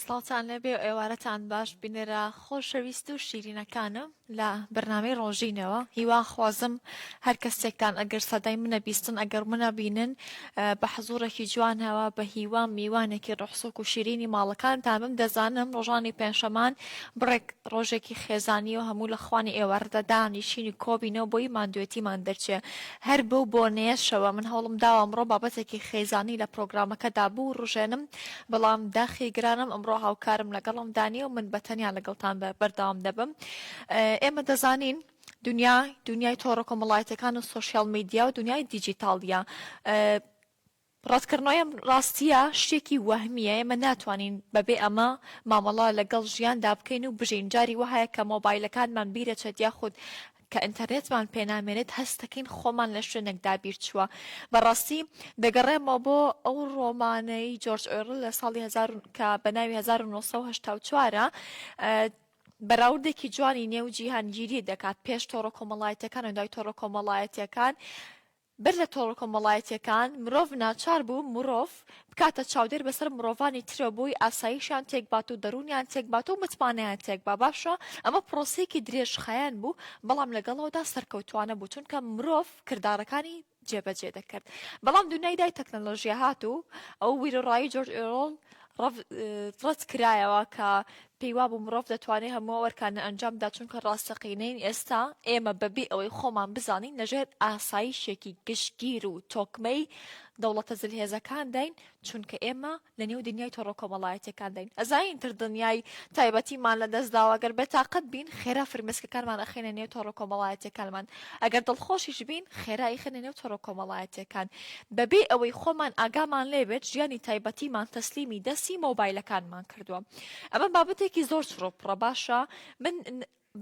سڵاتان لەبێ و ئێوارەتان باش بینێرە خۆشەویست و شیرینەکانم لە بەرنامەی ڕۆژینەوە هیوا خوازم هەر کەسێکتان ئەگەر سەدای منە بیستن ئەگەر منە بینن بە حەزوڕێکی جوانەوە بە هیوا میوانێکی ڕحسوک و شیرینی ماڵەکانتان بم دەزانم ڕۆژانی پێنجشەمان بڕێک ڕۆژێکی خێزانی و هەموو لە خوانی ئێوارەدەدا نیشینی کۆبینەوە بۆی ماندوێتیمان دەرچێ هەر بەو بۆنەیەشەوە من هەوڵم داوە ئەمڕۆ بابەتێکی خێزانی لە پرۆگرامەکەدا بوو ڕژێنم بەڵام داخی گرانم ئەمڕۆ هاوکارم لەگەڵم دانی و من بەتەنیا لەگەڵتان بەردەوام دەبم ئێمە دەزانین دنیای تۆڕە کۆمەڵایەتەکان و سۆشیال میدیا و دنیای دیجیتاڵیە ڕاستکردنەوەی ڕاستیە شتێکی وەهمیە ئێمە ناتوانین بەبێ ئەمە مامەڵە لەگەڵ ژیاندا بکەین و بژین جاری وهەیە کە مۆبایلەکانمان بیرەچێت یاخود کە ئینتەرنێتمان پێنامێنێت هەستەکەین خۆمان لە شوێنێکدا بیر چووە بەڕاستی دەگەڕێمەوە بۆ ئەو ڕۆمانەی جۆرج ئۆرل لە ساڵی کە بە ناوی 1984 بەراوردێکی جوانی نێو جیهانگیری دەکات پێش تۆڕە کۆمەڵایەتیەکان و دوای تۆڕە کۆمەڵایەتیەکان بەر لە تۆڕە کۆمەڵایەتیەکان مرۆڤ ناچار بوو مرۆڤ بکاتە چاودێر بەسەر مرۆڤانی ترە بووی ئاساییشیان تێکبات و دەرونیان تێکبات و متمانیان تێکبا باشە ئەمە پرۆسەیەکی درێژخایەن بوو بەڵام لەگەڵەوەدا سەرکەوتوانە بوو چونکە مرۆڤ کردارەکانی جێبەجێ دەکرد بەڵام دنیای دای تەکنەلۆژیا هاتوو ئەو ویرەڕایی جۆرج ئۆرۆڵ ڕەت کرایەوە کە پێیوا بوو مرۆڤ دەتوانێت هەموو وەرکانە ئەنجامدا چونکە ڕاستەقینەین ئێستا ئێمە بەبێ ئەوەی خۆمان بزانین لەژێر ئاسایشێکی گشتگیر و تۆکمەی دەوڵەتە زلهێزەکان دەین چونکە ئێمە لە نێو دنیای تۆڕە کۆمەڵایەتیەکان دەین ئەزاین تر دنیای تایبەتیمان لە دەستداوە ئەگەر بێتاقەت بین خێرا فرمێسکەکانمان ئەخێنە نێو تۆڕە کۆمەڵایەتیەکانمان ئەگەر دڵخۆشیش بین خێرا ئەیخێنە نێو تۆڕە کۆمەڵایەتیەکان بەبێ ئەوەی خۆمان ئاگامان لێبێت ژیانی تایبەتیمان تەسلیمی دەستی مۆبایلەکانمان کردووە ئەمە بابەتێکی زۆر چڕۆپڕە باشە من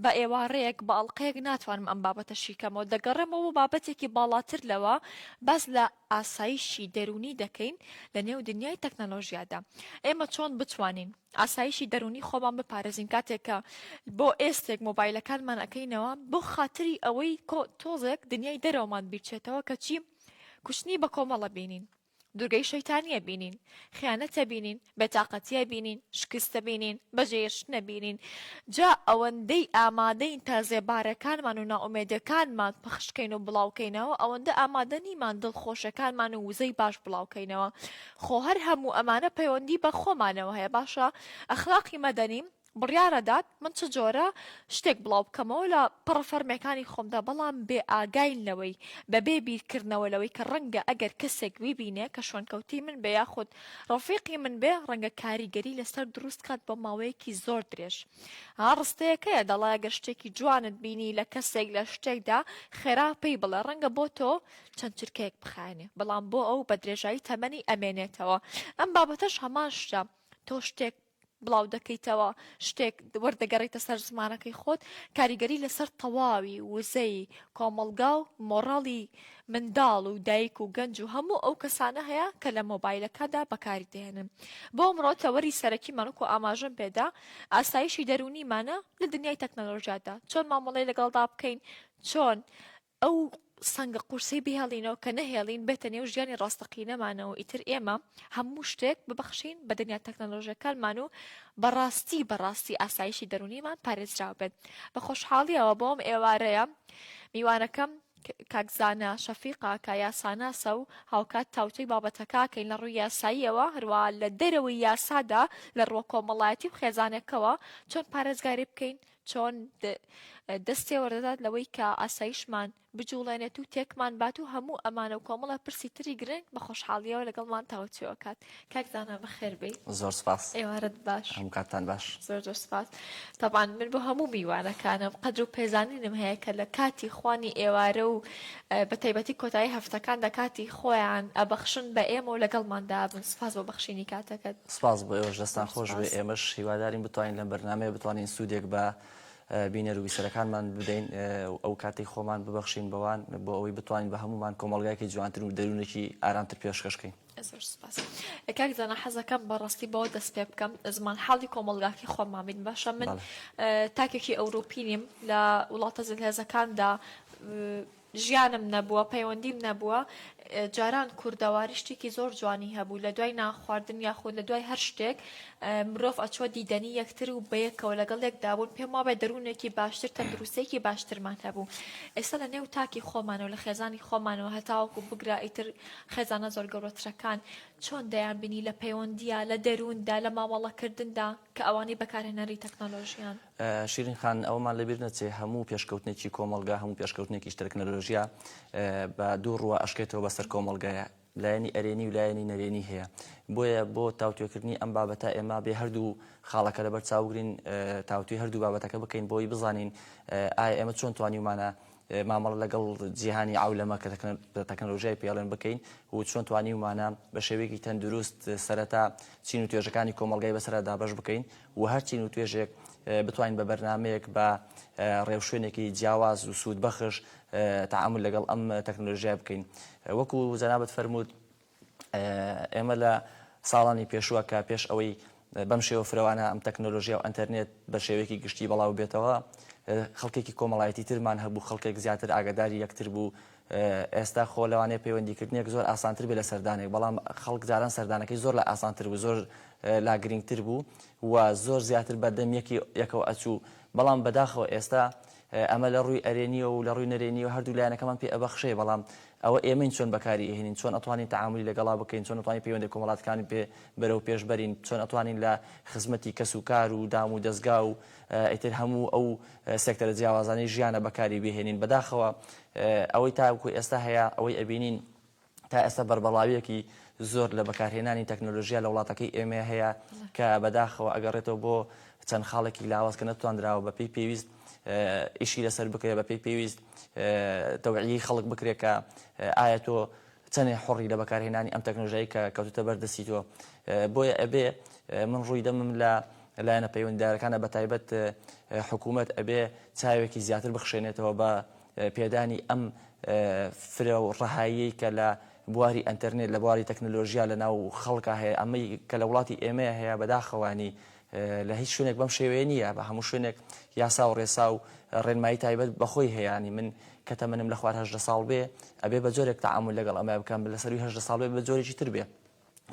بە ئێوارەیەک بە ئەڵلقەیەک ناتوانم ئەم بابەتە شیکەمەوە دەگەڕێمەوە بابەتێکی باڵاتر لەوە بەس لە ئاسایشی دەرونی دەکەین لە نێو دنیای تەکنەلۆژیادا ئێمە چۆن بتوانین ئاسایشی دەرونی خۆمان بپارێزین کاتێکە بۆ ئێستێک مۆبایلەکانمان ئەەکەینەوە بۆ خاتری ئەوەی تۆزێک دنیای دەرەوەمان بیرچێتەوە کە چی کوشتنی بە کۆمەڵە بینین دوورگەی شەیتانیە بینین خیانەتە بینین بێتاقەتیە بینین شکستە بینین بەجێهێشتنە بینین جا ئەوەندەی ئامادەین تا زێبارەکانمان و ناومێدەکانمان پخشکەین و بڵاوکەینەوە ئەوەندە ئامادە نیمان دڵخۆشەکانمان و وزەی باش بڵاوکەینەوە خۆ هەر هەموو ئەمانە پەیوەندی بە خۆمانەوە هەیە باشە ئەخلاقی مەدەنیم بڕیارەدات من چ جۆرە شتێک بڵاو بکەمەوە لە پڕفەرمەکانی خۆمدا بەڵام بێ ئاگاین لەوەی بەبێ بیرکردنەوە لەوەی کە ڕەنگە ئەگەر کەسێک ویبینێ کە شوێنکەوتی من بێ یاخود ڕەفیقی من بێ ڕەنگە کاریگەری لەسەر دروست کات بە ماوەیەکی زۆر درێژ ڕستەیەکەیە دەڵا ئەگەر شتێکی جوانت بینی لە کەسێک لە شتێکدا خێرا پێی بڵێ ڕەنگە بۆ تۆ چەند چرکەیەک بخایێنێ بەڵام بۆ ئەو بە درێژایی تەمەنی ئەمێنێتەوە ئەم بابەتەش هەمان شتە تۆ شتێک بڵاو دەکەیتەوە شتێک وەردەگەڕێتە سەر زمانەکەی خۆت کاریگەری لەسەر تەواوی وزەی کۆمەڵگا و مۆڕاڵی منداڵ و دایک و گەنج و هەموو ئەو کەسانە هەیە کە لە مۆبایلەکەدا بەکاری دێنن بۆ ئەمڕۆ تەوەری سەرەکیمان و ئاماژەم پێدا ئاسایشی دەرونیمانە لە دنیای تەکنەلۆژیادا چۆن مامەڵەی لەگەڵدا بکەین چۆن ئەو سەنگە قورسی بهێڵینەوە کە نەهێڵین بێتە نێو ژیانی ڕاستەقینەمانەوە ئیتر ئێمە هەموو شتێک ببەخشین بە دنیا تەکنەلۆژیەکانمان و بەڕاستی ئاسایشی دەرونیمان پارێزراو بێت بە خۆشحاڵیەوە بۆم ئێوارەیە میوانەکەم کاکزانە شەفیقا کە یاساناسە و هاوکات تاوتوی بابەتەکە کەین لە ڕووی یاساییەوە هەروە لە دەرەوەی یاسادا لە ڕووە کۆمەڵایەتی و خێزانێکەوە چۆن پارێزگاری بکەین چۆن دەستێ وەردەدات لەوەی کە ئاسایشمان بجوڵێنێت و تێکمان بات و هەموو ئەمانە و کۆمەڵە پرسی تری گرنگ بە خۆشحاڵیەوە لەگەڵمان تاوتویەوە کات کاکزانە بەخێر بێ زۆر سپاس ئێوارەت باش هەموو کاتتان باش زۆر سپاس تەبان من بۆ هەموو میوانەکانم قەدر و پێزانینم هەیە کە لە کاتی خوانی ئێوارە و بە تایبەتی کۆتایی هەفتەکان لە کاتی خۆیان ئەبەخشن بە ئێمە و لەگەڵماندا بن سپاس بۆ بەخشینی کاتەکەت سپاس بۆ ئێوەش دەستان خۆش بێ ئێمەش هیوادارین بتوانین لەم بەرنامەیە بتوانین سوودێک بە بینەر و بیسەرەکانمان بدەین ئەو کاتی خۆمان ببەخشین بەوان بۆ ئەوەی بتوانین بە هەمومان کۆمەڵگایەکی جوانتر و دەرونێکی ئارامتر پێشکەشکەین زۆر سپاس کاکزانە حەزەکەم بەڕاستی بەوە دەست پێ بکەم زمان حاڵی کۆمەڵگاکی خۆمان بین باشە من تاکێکی ئەوروپی نیم لە وڵاتە زلهێزەکاندا ژیانم نەبووە پەیوەندیم نەبووە جاران کوردەواری شتێکی زۆر جوانی هەبوو لە دوای ناخواردن یاخود لە دوای هەر شتێک مرۆڤ ئەچوە دیدەنی یەکتر و بەیەکەوە لەگەڵ یەکدابوون پێم وابێ دەروونێکی باشتر تەندروستێکی باشترمان هەبوو ئێستا لە نێو تاکی خۆمانەوە لە خێزانی خۆمانەوە هەتاوەکو بگرا ئیتر خێزانە زۆر گەورەترەکان چۆن دەیان بینی لە پەیوەندیە لە دەرووندا لە مامەڵەکردندا کە ئەوانەی بەکارهێنەری تەکنۆلۆژیان شیرین خان ئەومان لەبیر نەچێ هەموو پێشکەوتنێکی کۆمەلگا هەموو پێشکەوتنێکی تەکنۆلۆژیا بە دوو ڕوە ئەشکێتەوە بەسەر کۆمەلگایە لایەنی ئەرێنی و لایەنی نەرێنی هەیە بۆیە بۆ تاوتوێکردنی ئەم بابەتە ئێمە بێ هەردوو خاڵەکە لەبەر چاوگرین تاوتوی هەردوو بابەتەکە بکەین بۆی بزانین ئایا ئێمە چۆن توانیمانە مامەڵە لەگەڵ جیهانی عولەمە کە تەکنۆلۆژیای پێڵێن بکەین و چۆن توانیمانە بە شێوەیەکی تەندروست سەرەتا چین و توێژەکانی کۆمەلگای بەسەردا بەش بکەین و هەر چین و توێژێک بتوانین بە بەرنمەیەک بە ڕێوشوێنێکی جیاواز و سوود بەخش تعامل لەگەڵ ئەم تەکنۆلۆژیا بکەین وەکو جەنابەت فەرموود ئێمە لە ساڵانی پێشووە کە پێش ئەوەی بەم شێوە فرەوانە ئەم تەکنۆلۆژیا و ئەنتەرنێت بە شێوەیەکی گشتی بەڵاو بێتەوە خەڵکێکی کۆمەڵایەتی ترمان هەبوو خەڵکێک زیاتر ئاگاداری یەکتر بوو ئێستا خۆ لەوانەیە پەیوەندیکردنێک زۆر ئاسانتر بێ لە سەردانێک بەڵام خەڵک جاران سەردانەکەی زۆر لە ئاسانتر بوو زۆر لا گرنگتر بوو و زۆر زیاتر بەردەم یەکەوە ئەچوو بەڵام بەداخەوە ئێستا ئەمە لە ڕووی ئەرێنیە و لە ڕووی نەرێنی و هەردوو لایەنەکەمان پێ ئەبەخشێ بەڵام ئەوە ئێمەین چۆن بەکاری ئەهێنین چۆن ئەتوانین تعاملی لەگەڵا بکەین چۆن ئەتوانین پەیوەندی کۆمەڵاتەکانی پێ بەرەو پێش بەرین چۆن ئەتوانین لە خزمەتی کەس و کار و دام و دەستگا و ئیتر هەموو ئەو سێکتەرە جیاوازانەی ژیانە بەکاری بهێنین بەداخەوە ئەوەی تاوەکو ئێستا هەیە ئەوەی ئەبینین تا ئێستا بەربەڵاویەکی زۆر لە بەکارهێنانی تەکنۆلۆژیا لە وڵاتەکەی ئێمە هەیە کە بەداخەوە ئەگەڕێتەوە بۆ چەند خاڵێکی لاواز کە نەتوانراوە بە پێی پێویست ئیشی لەسەر بکرێت بە پێی پێویست تەوعیی خەڵک بکرێت کە ئایا تۆ چەندێ حڕی لە بەکارهێنانی ئەم تەکنۆلۆژیایی کە کەوتوتە بەردەستیتەوە بۆیە ئەبێ من ڕووی دەمم لە لایەنە پەیوەندیدارەکانە بەتایبەت حکوومەت ئەبێ چاوێکی زیاتر بخشێنێتەوە بە پێدانی ئەم فرە و ڕەهایی کە لە بواری ئەنتەرنێت لە بواری تەکنۆلۆژیا لە ناو خەڵکە هەیە ئەمەی کە لە وڵاتی ئێمە هەیە بەداخەوانی لە هیچ شوێنێک بەم شێوەیە نییە بە هەموو شوێنێک یاسا و ڕێسا و ڕێنمایی تایبەت بەخۆی هەیەانی من کە تەمەنم لە خوار 18 ساڵ بێ ئەبێ بە جۆرێک تعامل لەگەڵ ئەمە بکەم لەسەروی 18 ساڵ بێ بە جۆرێکی تر بێ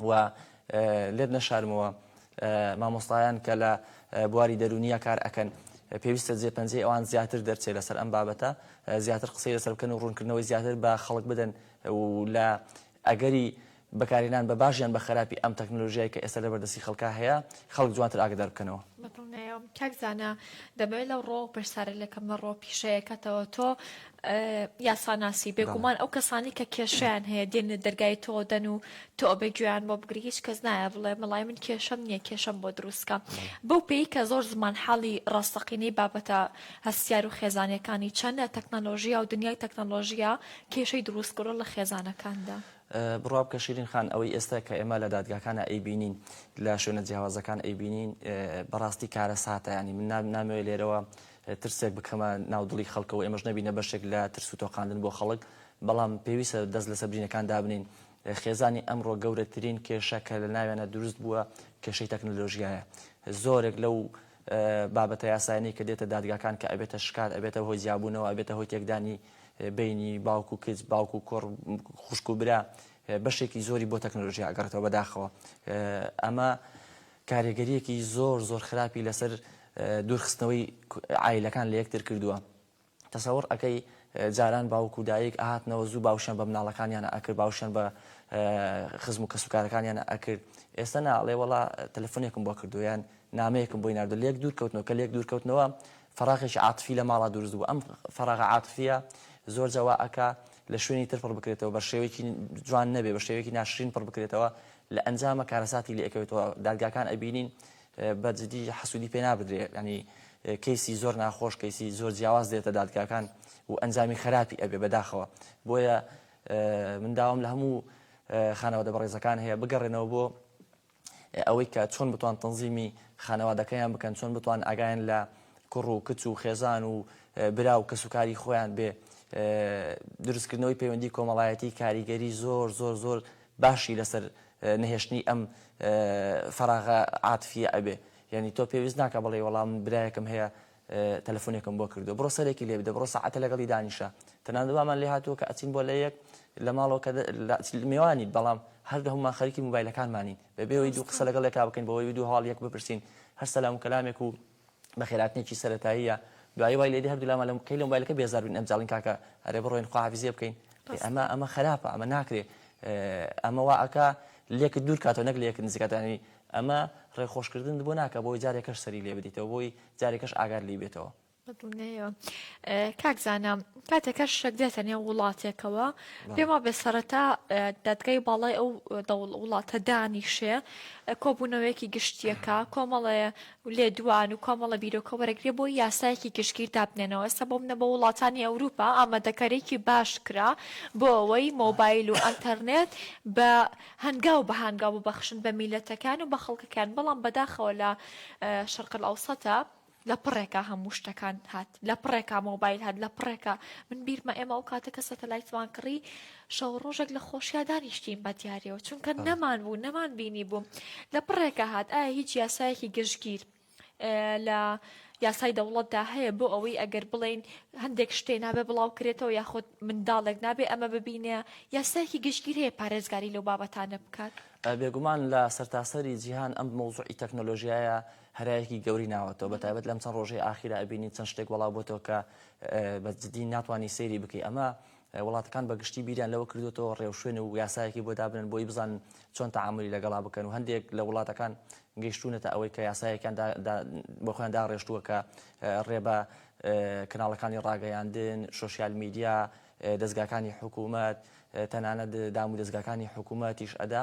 و لێت نەشارمەوە مامۆستایان کە لە بواری دەرونیە کار ئەکەن پێویستە جێپەنجەی ئەوان زیاتر دەرچێت لەسەر ئەم بابەتە زیاتر قسەی لەسەر بکەن و ڕوونکردنەوەی زیاتر بە خەڵک بدەن و لە ئەگەری بەکارهێنان بە باشیان بە خراپی ئەم تەکنۆلۆژیای کە ئێستا لە بەردەستی خەڵکا هەیە خەڵک جوانتر ئاگدار بکەنەوە کاکزانە دەبێت لەو ڕۆ پرسیارە لەکەم لە ڕۆ پیشەیەکەتەوە تۆ یاساناسی بێگومان ئەو کەسانی کە کێشیان هەیە دێنە دەرگای تۆ دەن و تۆ بێگویان بۆ بگری هیچ کەس نایە بڵێ مەڵای من کێشەم نییە کێشەم بۆ دروستکە بەو پێی کە زۆر زمان حاڵی ڕاستەقینەی بابەتە هەستیار و خێزانەکانی چەندە تەکنۆلۆژیا و دنیای تەکنۆلۆژیا کێشەی دروستکردن لە خێزانەکاندا بڕاب کە شیرین خان ئەوەی ئێستا کە ئێمە لە دادگاکانە ئەیبینین لە شوێنە جیاوازەکان ئەیبینین بەڕاستی کارە ساتە ینی من نامەوێت لێرەوە ترسێک بکەمە ناودڵی خەڵکەوە ئێمەش نەبینە بەشێک لە ترس و تۆقاندن بۆ خەڵک بەڵام پێویستە دەست لە سەبرینەکان دابنین خێزانی ئەمڕۆ گەورەترین کێشە کە لە ناوێنە دروست بووە کێشەی تەکنۆلۆژیایە زۆرێک لەو بابەتە یاسایانی کە دێتە دادگاکان کە ئەبێتە شکات ئەبێتە هۆی جیابوونەوە ئەبێتە هۆی تێکدانی بینی باوکو و کچ باوکو و کوڕ خوشک و برا بەشێکی زۆری بۆ تەکنۆلۆژیا ئەگەڕێتەوە بەداخەوە ئەمە کاریگەریەکی زۆر زۆر خراپی لەسەر دوورخستنەوەی عایلەکان لە یەکتر کردووە تەسەوڕ ئەەکەی جاران باوکو و دایک ئاهاتنەوە زوو باوشیان بە مناڵەکانیانە ئەکرد باوشیان بە خزم و کەسوکارەکانیانە ئەکرد ئێستا ناڵێ وەڵا تەلەفۆنێکم بۆ کردو یان نامەیەکم بۆی ناردو لێک دوورکەوتنەوە کە لێک دوورکەوتنەوە فراغێکی عاتفی لە ماڵا دروست بوو ئەم فراغە عاتفیە زۆر جەوا ئەکا لە شوێنی تر پڕ بکرێتەوە بە شێوەیەکی جوان نەبێ بە شێوەیەکی ناشرین پڕ بکرێتەوە لە ئەنجامە کارەساتی لێ ئەکەوێتەوە دادگاکان ئەبینین بەجددی حەسوودی پێ نابدرێت ینی کەیسی زۆر ناخۆش کەیسی زۆر جیاواز دێتە دادگاکان و ئەنجامی خراپی ئەبێ بەداخەوە بۆیە من داوام لە هەموو خانەوادە بەڕێزەکان هەیە بگەڕێنەوە بۆ ئەوەی کە چۆن بتوان تەنزیمی خانەوادەکەیان بکەن چۆن بتوان ئاگایان لە کوڕ و کچ و خێزان و برا و کەسوکاری خۆیان بێ دروستکردنەوەی پەیوەندی کۆمەڵایەتی کاریگەری زۆر زۆر زۆر باشی لەسەر نەهێشتنی ئەم فراغە عاتفیە ئەبێ یعنی تۆ پێویست ناکە بڵێ وەڵام برایەکەم هەیە تەلەفۆنێکم بۆ کردو بڕۆ سەرێکی لێ بدە بڕۆ سەعاتە لەگەڵی دانیشە تەنانەت بامان لێ هاتووە کە ئەچین بۆ لە یەک لە ماڵەوە کە میێوانی بەڵام هەر هەمومان خەریکی مۆبایلەکانمانین بەبێەوەی دوو قسە لەگەڵ یەکا بکەین بەوەی دوو هاڵ یەک بپرسین هەر سەلام و کەلامێک و بەخێراتنێکی سەرەتاییە دوایی وای لێدی هەردوو لامان لەم کەی لە مۆبایلەکە بێزار بین ئەمجاڵین کاکە هەرێ بڕۆین خواحافیزیە بکەین ئەمە خراپە ئەمە ناکرێ ئەمە وا ئەکا لێکت دوور کاتەوە نەک لێکت نزیکاتانی ئەمە ڕێخۆشکردن بۆ ناکە بۆی جارێکەش سەری لێ بدەیتەوە بۆی جارێکەش ئاگار لی بێتەوە. کاکزانە کاتێکە شەک دێتە نێو وڵاتێکەوە پێما بێ سەرەتا دادگای باڵای ئەو وڵاتە دانیشێ کۆبوونەوەیەکی گشتیەکە کۆمەڵێ لێ دوان و کۆمەڵە بیرۆکە وەرەگرێ بۆ یاسایەکی گشتگیر دابنێنەوە ئێستا بۆ منە بە وڵاتانی ئەوروپا ئامادەکاریکی باش کرا بۆ ئەوەی مۆبایل و ئەنتەرنێت بە هەنگاو بە هەنگاو ببەخشن بە میلەتەکان و بە خەڵکەکان بەڵام بەداخەوە لە شەرق ئەوسەتە لە پڕێکە هەموو شتەکان هات لە پڕێکە مۆبایل هات لە پڕێکە من بیرمە ئێمە ئەو کاتەکە سەتەلایتمان کڕی شەو ڕۆژێک لە خۆشییا دانیشتین بە دیارەوە چونکە نەمان بوو نەمان بینی بوو لە پڕێکە هات ئایا هیچ یاسایەکی گشتگیر لە یاسای دەوڵەتدا هەیە بۆ ئەوەی ئەگەر بڵێن هەندێک شتێ نابێ بڵاو کرێتەوە یاخود منداڵێک نابێ ئەمە ببینێ یاسایەکی گشتگیر هەیە پارێزگاری لەو بابەتانە بکات بێگومان لە سەرتاسەری جیهان ئەم مۆزوعی تەکنۆلۆژیایە هەرایەکی گەوری ناوەتەوە بەتایبەت لەم چەند ڕۆژەی ئاخیرا ئەبینی چەند شتێک وەڵاو بۆتەوە کە بەجددی ناتوانانی سەیری بکەی ئەمە وڵاتەکان بەگشتی بیریان لەوە کردوێتەوە ڕێوشوێن و یاسایەکی بۆ دابنن بۆی بزانن چۆن تەعاملی لەگەڵا بکەن و هەندێک لە وڵاتەکان گەیشتونەتە ئەوەی کە یاسایەکیان بۆ خۆیان داڕێشتووە کە ڕێبە کەناڵەکانی ڕاگەیاندن سۆشیال میدیا دەستگاکانی حکوومەت تەنانەت دام و دەستگاکانی حکوومەتیش ئەدا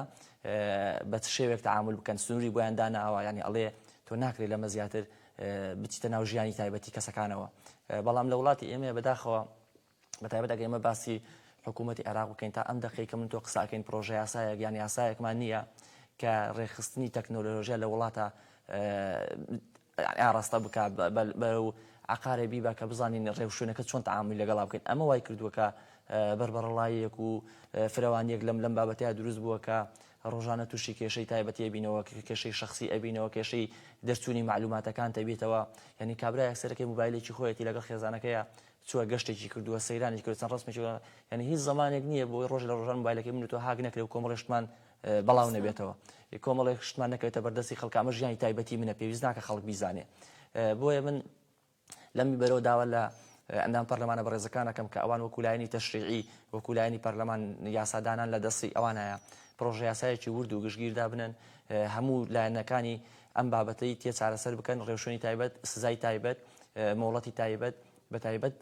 بە شێوێک تەعامل بکەن سنووری بۆیان داناوە ینی ئەڵێ تۆ ناکرێت لەمە زیاتر بچیتە ناو ژیانی تایبەتی کەسەکانەوە بەڵام لە وڵاتی ئێمە بەداخەوە بەتایبەت ئەگەر ئێمە باسی حکوومەتی عێراق بکەین تا ئەم دەقەی کە من تۆ قساکەین پرۆژە یاسایەک یان یاسایەکمان نییە کە ڕێخستنی تەکنۆلۆژیا لە وڵاتە ئاڕاستە بکە بەو عقارێ بیبە کە بزانین ڕێوشوێنەکە چۆن تەعاملی لەگەڵا بکەین ئەمە وای کردووە کە بەربەڕەڵایەک و فرەوانیەک لەم بابەتەیە دروست بووە کە ڕۆژانە تووشی کێشەی تایبەتی ئەبینەوە کێشەی شخصی ئەبینەوە کێشەی دەرچوونی معلوماتەکان تەبێتەوە یعنی کابرای ئەکسەرەکەی موبایلێکی خۆیەتی لەگەڵ خێزانەکەیە چووە گەشتێکی کردووە سەیرانی کرد چەند ڕستمێکی یعنی هیچ زمانێک نییە بۆی ڕۆژ لە ڕۆژان موبایلەکەی من تۆ هاگ نەکرێ و کۆمەڵێشتمان بەڵاو نەبێتەوە کۆمەڵێک شتمان نەکەوێتە بەردەستی خەڵک ئەمە ژیانی تایبەتی منە پێویست ناکە خەڵک بیزانێ بۆیە من لەمی بەرەوە داوە لە ئەندام پەرلەمانە بەڕێزەکانەکەم کە ئەوان وەکولایانی تەشریعی وەکولایانی پەرلەمان یاسادانان لە دەستی ئەوان هەیە پرۆژە یاسایەکی ورد و گشتگیردا بنن هەموو لایەنەکانی ئەم بابەتەی تێ چارەسەر بکەن ڕێوشێنی تایبەت سزای تایبەت مۆڵەتی تایبەت بە تایبەت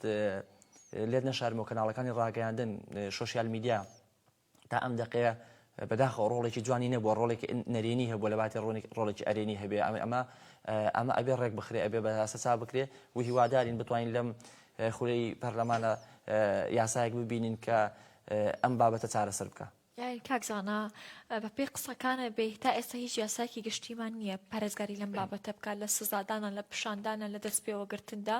لێت نەشارمەوە کەناڵەکانی ڕاگەیاندن سۆشیال میدیا تا ئەم دەقەیە بەداخەوە ڕۆڵێکی جوانی نەبووە ڕۆڵێکی نەرێنی هەبووە لە باتی ڕۆڵێکی ئەرێنی هەبێ ئەمە ئەبێ ڕێک بخرێ ئەبێ بە سەسا بکرێ و هیوادارین بتوانین لەم خولەی پەرلەمانە یاسایەک ببینین کە ئەم بابەتە چارەسەر بکە. یاری کاکزانە بە پێی قسەکانە بێ تا ئێستا هیچ یاساکی گشتیمان نییە پارێزگاری لەم بابەتە بکات لە سزادانە لە پیشاندانە لە دەست پێوەگرتندا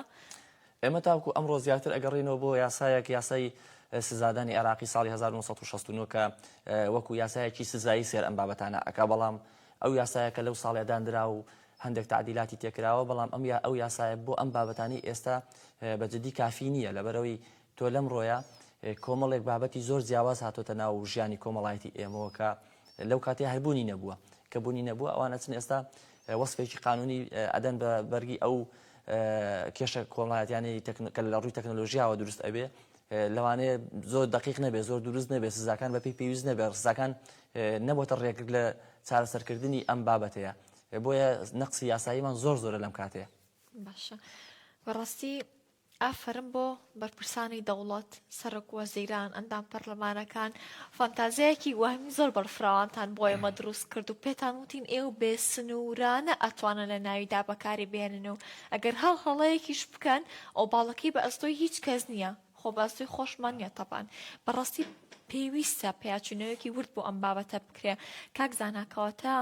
ئێمە تاوکو ئەمڕۆ زیاتر ئەگەڕینەوە بۆ یاسایەک یاسای سزادانی عێراقی ساڵی 1969 کە وەکو یاسایەکی سزایی سێر ئەم بابەتانە ئەکا بەڵام ئەو یاسایەکە لەو ساڵێ دانرا و هەندێک تعدیلاتی تێکراوە بەڵام ئەو یاسایە بۆ ئەم بابەتانی ئێستا بەجددی کافی نییە لەبەرەوەی تۆ لەم ڕۆیە کۆمەڵێک بابەتی زۆر جیاواز هاتۆتە ناو ژیانی کۆمەڵایەتی ئێمەوە کە لەو کاتێ هەربوونی نەبووە کە بوونی نەبووە ئەوانە چن ئێستا وەسفێکی قانونی ئەدەن بە بەرگی ئەو کێشە کۆمەڵایەتیانی کە لە ڕووی تەکنۆلۆژیاوە دروست ئەبێ لەوانەیە زۆر دقیق نەبێ زۆر دروست نەبێ سزاکان بەپی پێویست نەبێ سزاکان نەبووتە ڕێگر لە چارەسەرکردنی ئەم بابەتەیە بۆیە نەقسی یاساییمان زۆر زۆرە لەم کاتەیە. باشە بەڕاستی ئافرم بۆ بەرپرسانی دەوڵەت سەرۆک وەزیران ئەندام پەرلەمانەکان فانتازیایەکی وهمی زۆر بەرفراوانتان بۆ ئێمە دروست کرد و پێتان وتین ئێوە بێ سنوورانە ئەتوانن لە ناویدا بەکاری بێنن و ئەگەر هەڵەیەکیش بکەن ئەو باڵەکەی بە ئەستۆی هیچ کەس نییە خۆ بە ئەستۆی خۆشمان نیە تەبان بەڕاستی پێویستە پێیاچونەوەیەکی ورد بۆ ئەم بابەتە بکرێ کاک زاناکەواتە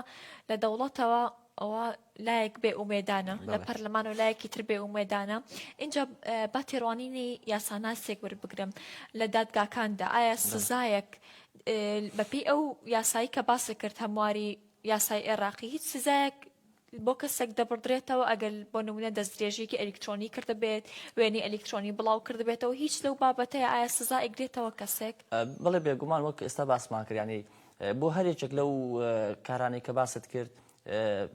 لە دەوڵەتەوە ئەوە لایەک بێ ئومێدانە لە پەرلەمان و لایەکی تر بێ ئومێدانە اینجا با تێڕوانینی یاساناسێک وەربگرم لە دادگاکاندا ئایا سزایەک بەپێی ئەو یاسایی کە باسی کرد هەمواری یاسای عێراقی هیچ سزایەک بۆ کەسێک دەبڕدرێتەوە ئەگەر بۆ نمونە دەستدرێژێکی ئەلکترۆنی کردبێت وێنی ئەلکترۆنی بڵاو کردبێتەوە هیچ لەو بابەتەیە ئایا سزا ئەگرێتەوە کەسێک بەڵێ بێگومان وەک ئێستا باسمان کرد ینی بۆ هەرێکێک لەو کارانەی کە باست کرد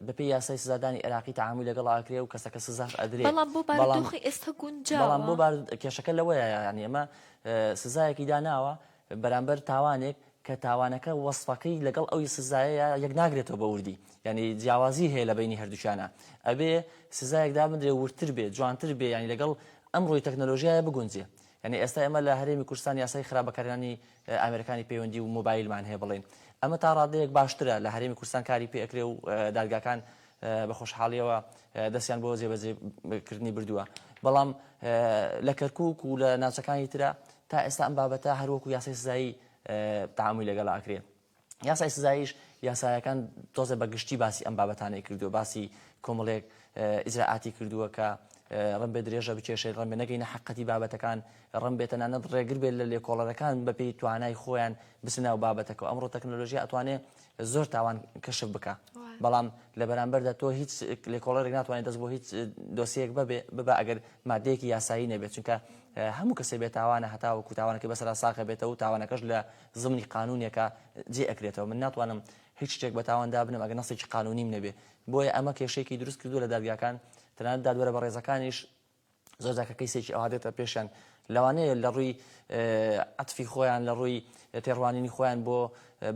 بەپێی یاسای سزادانی عێراقی تەعامل لەگەڵ ئاکرێ و کەسەکە سزاش ئەدرێت بەڵام بۆ بارودۆخی ئێستا گونجاوە بەڵام بۆ کێشەکە لەوەیە ینی ئەمە سزایەکی داناوە بەرامبەر تاوانێک کە تاوانەکە وەسفەکەی لەگەڵ ئەوی سزایە یەک ناگرێتەوە بە وردی ینی جیاوازی هەیە لە بینی هەردووچانە ئەبێ سزایەک دابدرێ ورتر بێ جوانتر بێ ینی لەگەڵ ئەمڕۆی تەکنەلۆژیایە بگونجێ یعنی ئێستا ئەمە لە هەرێمی کوردستان یاسای خراپەکارانی ئامریکانی پەیوەندی و مۆبایلمان هەیە بڵێن ئەمە تا ڕادەیەک باشترە لە هەرێمی کوردستان کاری پێ ئەکرێ و دادگاکان بە خۆشحاڵیەوە دەستیان بۆ جێبەجێکردنی بردووە بەڵام لە کەرکووک و لە ناوچەکانی ترە تا ئێستا ئەم بابەتە هەروەکو یاسای سزایی تەعامل لەگەڵ ئاکرێ یاسای سزاییش یاسایەکان تۆزە بەگشتی باسی ئەم بابەتانەی کردووە باسی کۆمەڵێک ئیجراعاتی کردووە کە ڕم بێ درێژە بچێشێت ڕم بێ نەگەینە حەقەتی بابەتەکان ڕم بێتەنانەت ڕێگر بێت لە لێکۆڵەرەکان بەپێی توانای خۆیان بچنەوە بابەتەکە ئەمڕۆ تەکنۆلۆژیا ئەتوانێت زۆر تاوان کەشف بکە بەڵام لە بەرامبەردا تۆ هیچ لێکۆڵەرێک ناتوانێت دەست بۆ هیچ دۆسیەک ببە ئەگەر مادەیەکی یاسایی نەبێت چونکە هەموو کەسێ بێت تاوانە هەتاوەکو تاوانەکە بەسەر ساقە بێتەوە و تاوانەکەش لە زمانی قانونیەکە جێ ئەکرێتەوە من ناتوانم هیچ شتێک بە تاواندا بنم ئەگەر نەسێکی قانونیم نەبێ بۆیە ئەمە کێشەیەکی دروست کردووە لە دادگاکان تەنانەت دادوەرە بە ڕێزەکانیش زۆر جاکە کەیسێکی ئەوادێتە پێشیان لەوانەیە لە ڕووی عەتفی خۆیان لە ڕووی تێڕوانینی خۆیان بۆ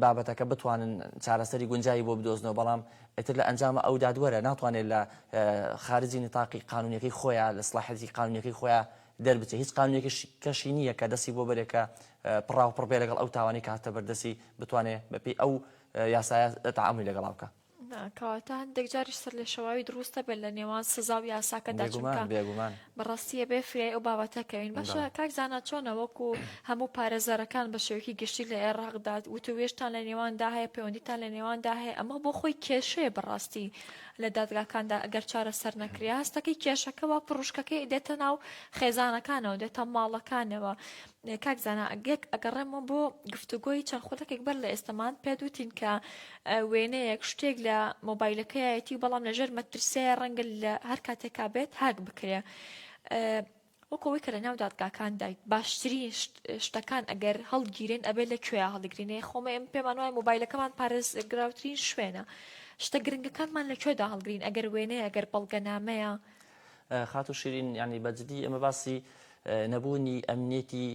بابەتەکە بتوانن چارەسەری گونجایی بۆ بدۆزنەوە بەڵام ئیتر لە ئەنجامە ئەو دادوەرە ناتوانێت لە خارجی نتاقی قانونیەکەی خۆیان لە سلاحەتی قانونیەکەی خۆیان دەربچێت هیچ قانونیەکەشی نییە کە دەستی بۆ بەرێکە پڕاو پڕبێ لەگەڵ ئەو تاوانی کاتە بەردەسی بتوانێت بەپێی ئەو یاسایە تەعاملی لەگەڵا بکە کەواتە هەندێک جاریش سەر لە شەواوی دروستە بێت لە نێوان سزا و یاساکەدا چونکە بەڕاستیە بێ فرای ئەو بابەتەکەوین باشە کاک زانا چۆنە وەکو هەموو پارێزەرەکان بە شێوەیەکی گشتی لە عێراقدا وتوێشتان لە نێواندا هەیە پەیوەندیتان لە نێواندا هەیە ئەمە بۆ خۆی کێشەیە بەڕاستی لە دادگاکاندا ئەگەر چارە سەر نەکرێ هەستەکەی کێشەکەەوە پڕوشکەکەی دێتە ناو خێزانەکانەوە دێتە ماڵەکانەوە کاک زانا ئەگەڕێمە بۆ گفتوگۆی چەند خولەکێک بەر لە ئێستەمان پێدوتین کە وێنەیەک شتێک لە مۆبایلەکەیەتی بەڵام لەژێر مەترسیە ڕەنگە لە هەر کاتێکا بێت هاک بکرێ وەکەوەی کە لە ناو دادگاکان دایت باشترین شتەکان ئەگەر هەڵگیرێن ئەبێت لەکوێ هەڵگرینێ خۆمە ئێمە پێمان وایە مۆبایلەکەمان پارێزراوترین شوێنە شتە گرنگەکانمان لەکوێدا هەڵگرین ئەگەر وێنەیە ئەگەر بەڵگەنامەیە خاتو شیرین ینی بەجددی ئەمە باسی نەبوونی ئەمنیەتی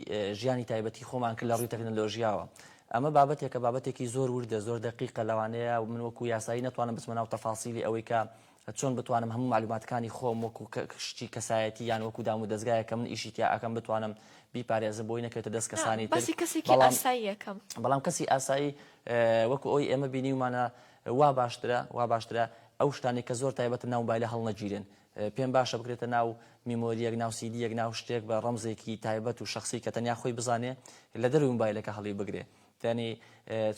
ژیانی تایبەتی خۆمان کرد لە ڕووی تەکنۆلۆژیاوە ئەمە بابەتێکە بابەتێکی زۆر وردە زۆر دقیقە لەوانەیە و من وەکو یاسایی نەتوانم بچمە ناو تەفاسیلی ئەوەی کە چۆن بتوانم هەموو معلوماتەکانی خۆم وەکو شتی کەسایەتی یان وەکو دام و دەستگایە کە من ئیشی تیا ئەەکەم بتوانم بیپارێزم بۆی نەکەوێتە دەست کەسانی تر بەڵام کەسی ئاسایی وەکو ئەوی ئێمە بینیمانە وا باشترە ئەو شتانی کە زۆر تایبەتە ناو مۆبایلە هەڵ نەگیرن پێم باشە بکرێتە ناو میمۆریەک ناو سیدیەک ناو شتێک بە ڕەمزێکی تایبەت و شخصی کە تەنیا خۆی بزانێ لە دەروی مۆبایلەکە هەڵی بگرێ یعنی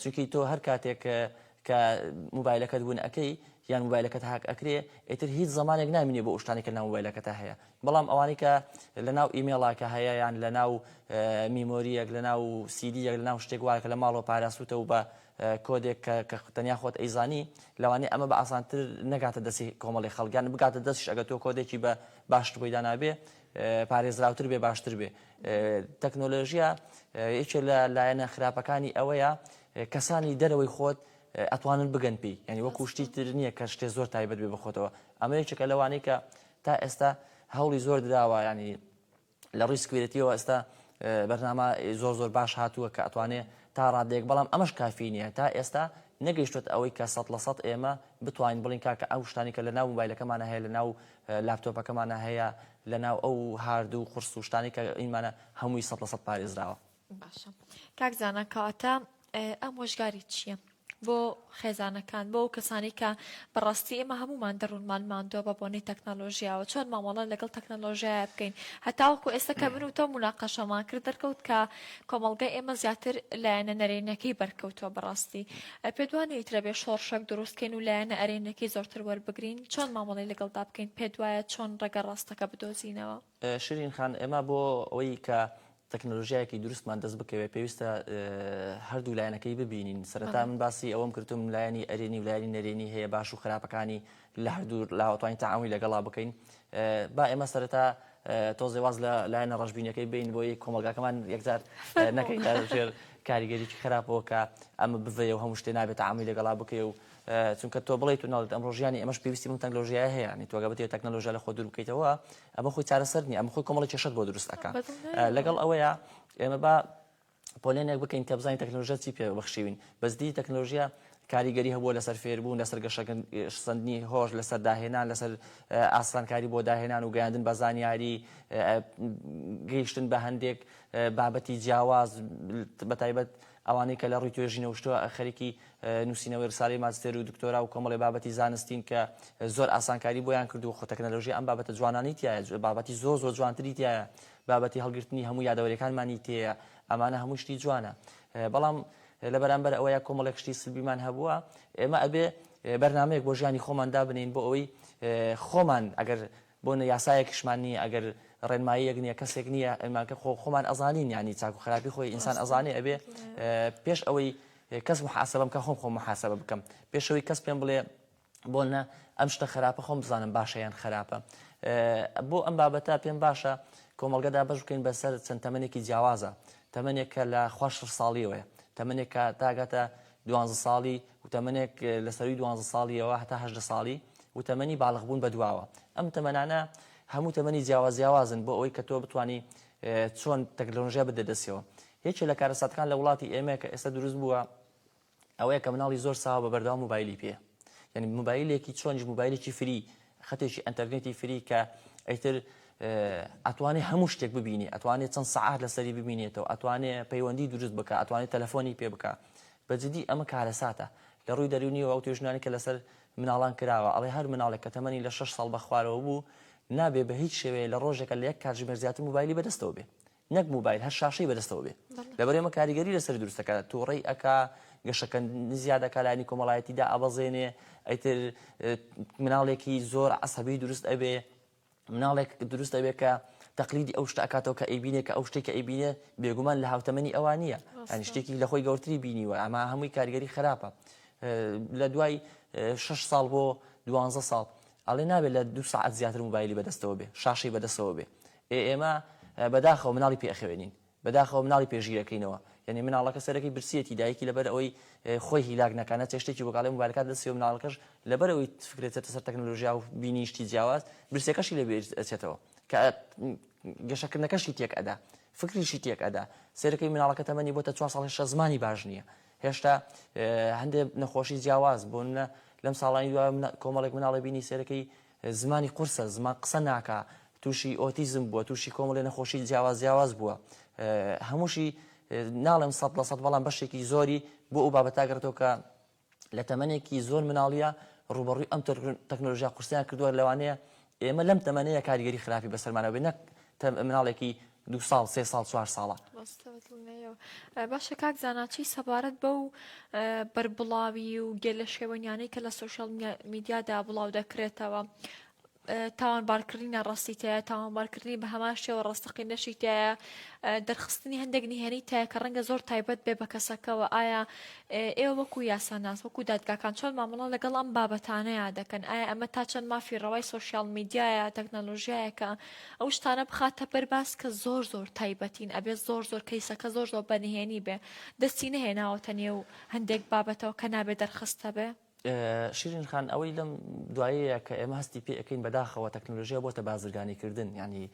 چونکی تۆ هەر کاتێک کە مۆبایلەکەت بوون ئەەکەی یان مۆبایلەکەت هاک ئەکرێ ئیتر هیچ زمانێک نامینێ بۆ شتانی کە ناو مۆبایلەکەتە هەیە بەڵام ئەوانەی کە لە ناو ئیمێڵاکە هەیە یان لە ناو میمۆریەک لە ناو سیدیەک لە ناو شتێک وایە کە لە ماڵەوە پاراستوتەوە بە کۆدێک کە تەنیا خۆت ئەیزانی لەوانەیە ئەمە بە ئاسانتر نەگاتە دەستی کۆمەڵی خەڵکیان بگاتە دەستیش ئەگە تۆ کۆدێکی بە باشتر بۆی دانابێ پارێزراوتر بێ باشتر بێ تەکنۆلۆژیا یەکێک لە لایەنە خراپەکانی ئەوەیە کەسانی دەرەوەی خۆت ئەتوانن بگەن پێی ینی وەکو شتی تر نییە کە شتێ زۆر تایبەت بێ بخۆتەوە ئەمە یەکێکە لەوانەیە کە تا ئێستا هەوڵی زۆر دراوە ینی لە ڕووی سکوێرەتیەوە ئێستا بەرنامە زۆر باش هاتووە کە ئەتوانێت تا ڕادێک بەڵام ئەمەش کافی نییە تا ئێستا نەگەیشتوت ئەوەی کە 100% ئێمە بتوانین بڵین کاکە ئەو شتانی کە لە ناو مۆبایلەکەمانە هەیە لە ناو لاپتۆپەکەمانە هەیە لە ناو ئەو هارد و قورس و شتانی کە ئینمانە هەمووی 100% پارێزراوە باشە کاک زانا کەواتە ئەم وەژگاری چییە بۆ خێزانەکان بۆ کەسانی کە بەڕاستی ئێمە هەمومان دەڕوونمان ماندووە بە بۆنەی تەکنۆلۆژیاوە چۆن مامەڵە لەگەڵ تەکنۆلۆژیایە بکەین هەتاوەکو ئێستا کە من و تۆ مناقەشەمان کرد دەرکەوت کە کۆمەڵگەی ئێمە زیاتر لایەنە نەرێنەکەی بەرکەوتووە بەڕاستی پێدوانێت لە بێ شۆڕشەک دروستکەین و لایەنە ئەرێنەکەی زۆرتر وەربگرین چۆن مامەڵی لەگەڵدا بکەین پێدوایە چۆن ڕێگە ڕاستەکە بدۆزینەوە شیرین خان ئێمە بۆ ئەوەی کە تەکنۆلۆژیایەکی دروستمان دەست بکەوێت پێویستە هەردوو لایەنەکەی ببینین. سەرەتا من باسی ئەوەم کردم لایەنی ئەرێنی و لایەنی نەرێنی هەیە، باش و خراپەکانی لە هەردوو لاوەتوانین تەعاملی لەگەڵا بکەین. با ئێمە سەرەتا تۆزێ واز لە لایەنە ڕەشبینەکەی بین بۆی کۆمەلگاکەمان یەکجار نەکەین لەژێر کاریگەریی خراپەوە کە ئەمە بڤێ و هەموو شتێ نابێت تەعاملی لەگەڵا بکەی و چونکە تۆ بڵێ تو ناڵێت ئەمڕۆ ژیانی ئەمەش پێویستی من تەکنۆلۆژیای هەیە، نی تۆگە بێت تەکنۆلۆژیا لە خۆ دوور بکەیتەوە ئەمە خۆی چارەسەر نیە، ئەمە خۆی کۆمەڵی کێشەت بۆ دروست ئەکا. لەگەڵ ئەوەیە ئێمە با پۆلێنێک بکەین کە بزانین تەکنۆلۆژیا چی پێ بەخشیوین. بەزدی تەکنۆلۆژیا کاریگەری هەبووە لەسەر فێربوون، لەسەر گەشەکردنی هۆش، لەسەر داهێنان، لەسەر ئاسانکاری بۆ داهێنان و گەیاندن بە زانیاری، گەیشتن بە هەندێک بابەتی جیاواز بەتایبەت ئەوانەی کە لە ڕووی توێژینەوە شتووە خەریکی نووسینەوەی ڕسالەی ماجستێر و دکتۆرا و کۆمەڵی بابەتی زانستین کە زۆر ئاسانکاری بۆیان کردو. خۆ تەکنۆلۆژیا ئەم بابەتە جوانانی تایە، بابەتی زۆر جوانتری تایە، بابەتی هەڵگرتنی هەموو یادەوەریەکانمانی تەیە، ئەمانە هەموو شتی جوانە. بەڵام لە بەرامبەر ئەوەیە کۆمەڵێک شتی سلبیمان هەبووە، ئێمە ئەبێ بەرنامەیەک بۆ ژیانی خۆمان دابنین بۆ ئەوەی خۆمان ئەگەر بۆ یاسایەکیشمان نییە، ئەگەر ڕێنماییەک نییە، کەسێک نییە، ئەماکە خۆمان ئەزانین، ینی چاک و خراپی خۆی ئینسان ئەزانێ. ئەبێ پێش ئەوەی کەس محاسبەم کە خۆم محاسبە بکەم، پێشەوەی کەس پێم بڵێ بۆنە ئەم شتە خراپە خۆم بزانم باشە یان خراپە. بۆ ئەم بابەتە پێم باشە کۆمەڵگەدا بەش بکەین بەسەر چەند تەمەنێکی جیاوازە، تەمەنێک کە لە 6 ساڵیەوەیە، تەمەنێک کە تاگاتە 12 ساڵی و تەمەنێک لەسەروی 12 ساڵیەوە هەتا 18 ساڵی و تەمەنی باڵغبوون بە دواوە. ئەم تەمەنانە هەموو تەمەنی جیاوازن بۆ ئەوەی کە تۆ بتوانی چۆن تەکنۆلۆژیا بدە دەستەوە. یەکێک لە کارەساتەکان لە وڵاتی ئێمە کە ئێستا دروست بووە ئەوەیە کە مناڵی زۆر ساوە بە بەردەوام موبایلی پێ، یعنی موبایلێکی چۆنیش موبایلێکی فری، خەتێکی ئەنتەرنێتی فری کە ئەیتر ئەتوانێت هەموو شتێک ببینی، ئەتوانێت چەند سەعات لەسەری ببینێتەوە، ئەتوانێت پەیوەندی دروست بکە، ئەتوانێت تەلەفۆنی پێ بکە. بەجددی ئەمە کارەساتە لە ڕووی دەرونیەوە ئەو توێژنانی کە لەسەر مناڵان کراوە. ئەڵێ هەر مناڵێک کە تەمەنی لە 6 ساڵ بەخوارەوە بوو نابێ بە هیچ شێوەیە لە ڕۆژێکە لە یەک کاتژمێر زیاتر موبایلی بەدەستەوە بێ، نەک موبایل هەر شاشەی بەدەستەوە بێ. لەبەر ئێمە کاریگەری لەسەر دروستەکە، تووڕەی ئەکا، گەشەکەندنی زیادەکە لانی کۆمەڵایەتیدا ئەبەزێنێ، ئەیتر مناڵێکی زۆر عەسەبی دروست ئەبێ، مناڵێک دروست ئەبێ کە تەقلیدی ئەو شتە ئەکاتەوە کە ئەیبینێ کە ئەو شتێکە ئەیبینێ بێگومان لە هاوتەمەنی ئەوان نییە، ئەنی شتێکی لە خۆی گەورتری بینیوە. ئەمە هەمووی کاریگەری خراپە. لە دوای 6 ساڵ بۆ 12 ساڵ ئەڵێ نابێت لە 2 ساعت زیاتر موبایلی بەدەستەوە بێ، شاشەی بەدەستەوە بێ. ئێمە بەداخەوە مناڵی پێخوێنین، بەداخەوە مناڵی پێژیرەکەینەوە، یعنی مناڵەکە سەرەکی برسیەتی دایکی لەبەر ئەوەی خۆی هیلاک نەکانە چ شتێکی بۆکڵێ موبایلەکە دەستێ و مناڵەکەش لەبەر ئەوەی فکرێتە سەر تەکنۆلۆژیا و بینی شتی جیاواز برسیەکەشی لەبێ ئەچێتەوە کە گەشەکردنەکەشی تێک ئەدا، فکریشی تێک ئەدا. سەرەکەی مناڵەکە تەمەنی بۆتە 4 ساڵ هێشتا زمانی باش نییە، هێشتا هەندێک نەخۆشی جیاواز بۆ لەم ساڵانی دوای کۆمەڵێک مناڵی بینی سەرەکەی زمانی قورسە، زمان قسە ناکا، تووشی ئۆتیزم بووە، تووشی کۆمەڵێ نەخۆشی جیاواز بووە. هەمووشی ناڵێم 100%، بەڵام بەشێکی زۆری بۆ ئەو بابەتاگرێتەوە کە لە تەمەنێکی زۆر مناڵیە ڕوبەڕووی ئەم تەکنۆلۆژیا قورسیان کردووە. لەوانەیە ئێمە لەم تەمەنەیە کاریگەری خراپی بەسەرمانەوە بێ، نەک مناڵێکی 2 ساڵ 3 ساڵ 4 ساڵە. باشە کاک زاناچی سەبارەت بەو بەربڵاوی و گەلە شێوەنیانەی کە لە سۆشیال میدیادا بڵاو دەکرێتەوە، تاوانبارکردنی ڕاستیتەیە، تاوانبارکردنی بە هەمان شێوە ڕاستەقینەشی تایە، دەرخستنی هەندێک نهێنی تایە کە ڕەنگە زۆر تایبەت بێ بە کەسەکەەوە. ئایا ئێوە وەکو یاساناس، وەکو دادگاکان چۆن مامەڵە لەگەڵ ئەم بابەتانەیە دەکەن؟ ئایا ئەمە تا چەند مافی ڕەوای سۆشیال میدیایە، تەکنۆلۆژیایەکە ئەو شتانە بخاتە بەرباس کە زۆر تایبەتین، ئەبێ زۆر کەیسەکە زۆر بەنهێنی بێ، دەستی نەهێناوەتە نێو هەندێک بابەتەوە کە نابێ دەرخستە بێ؟ شیرین خان ئەوەی لەم دوایەیە کە ئێمە هەستی پێ ئەەکەین بەداخەوە تەکنۆلۆژیا بۆتە بازرگانیکردن، ینی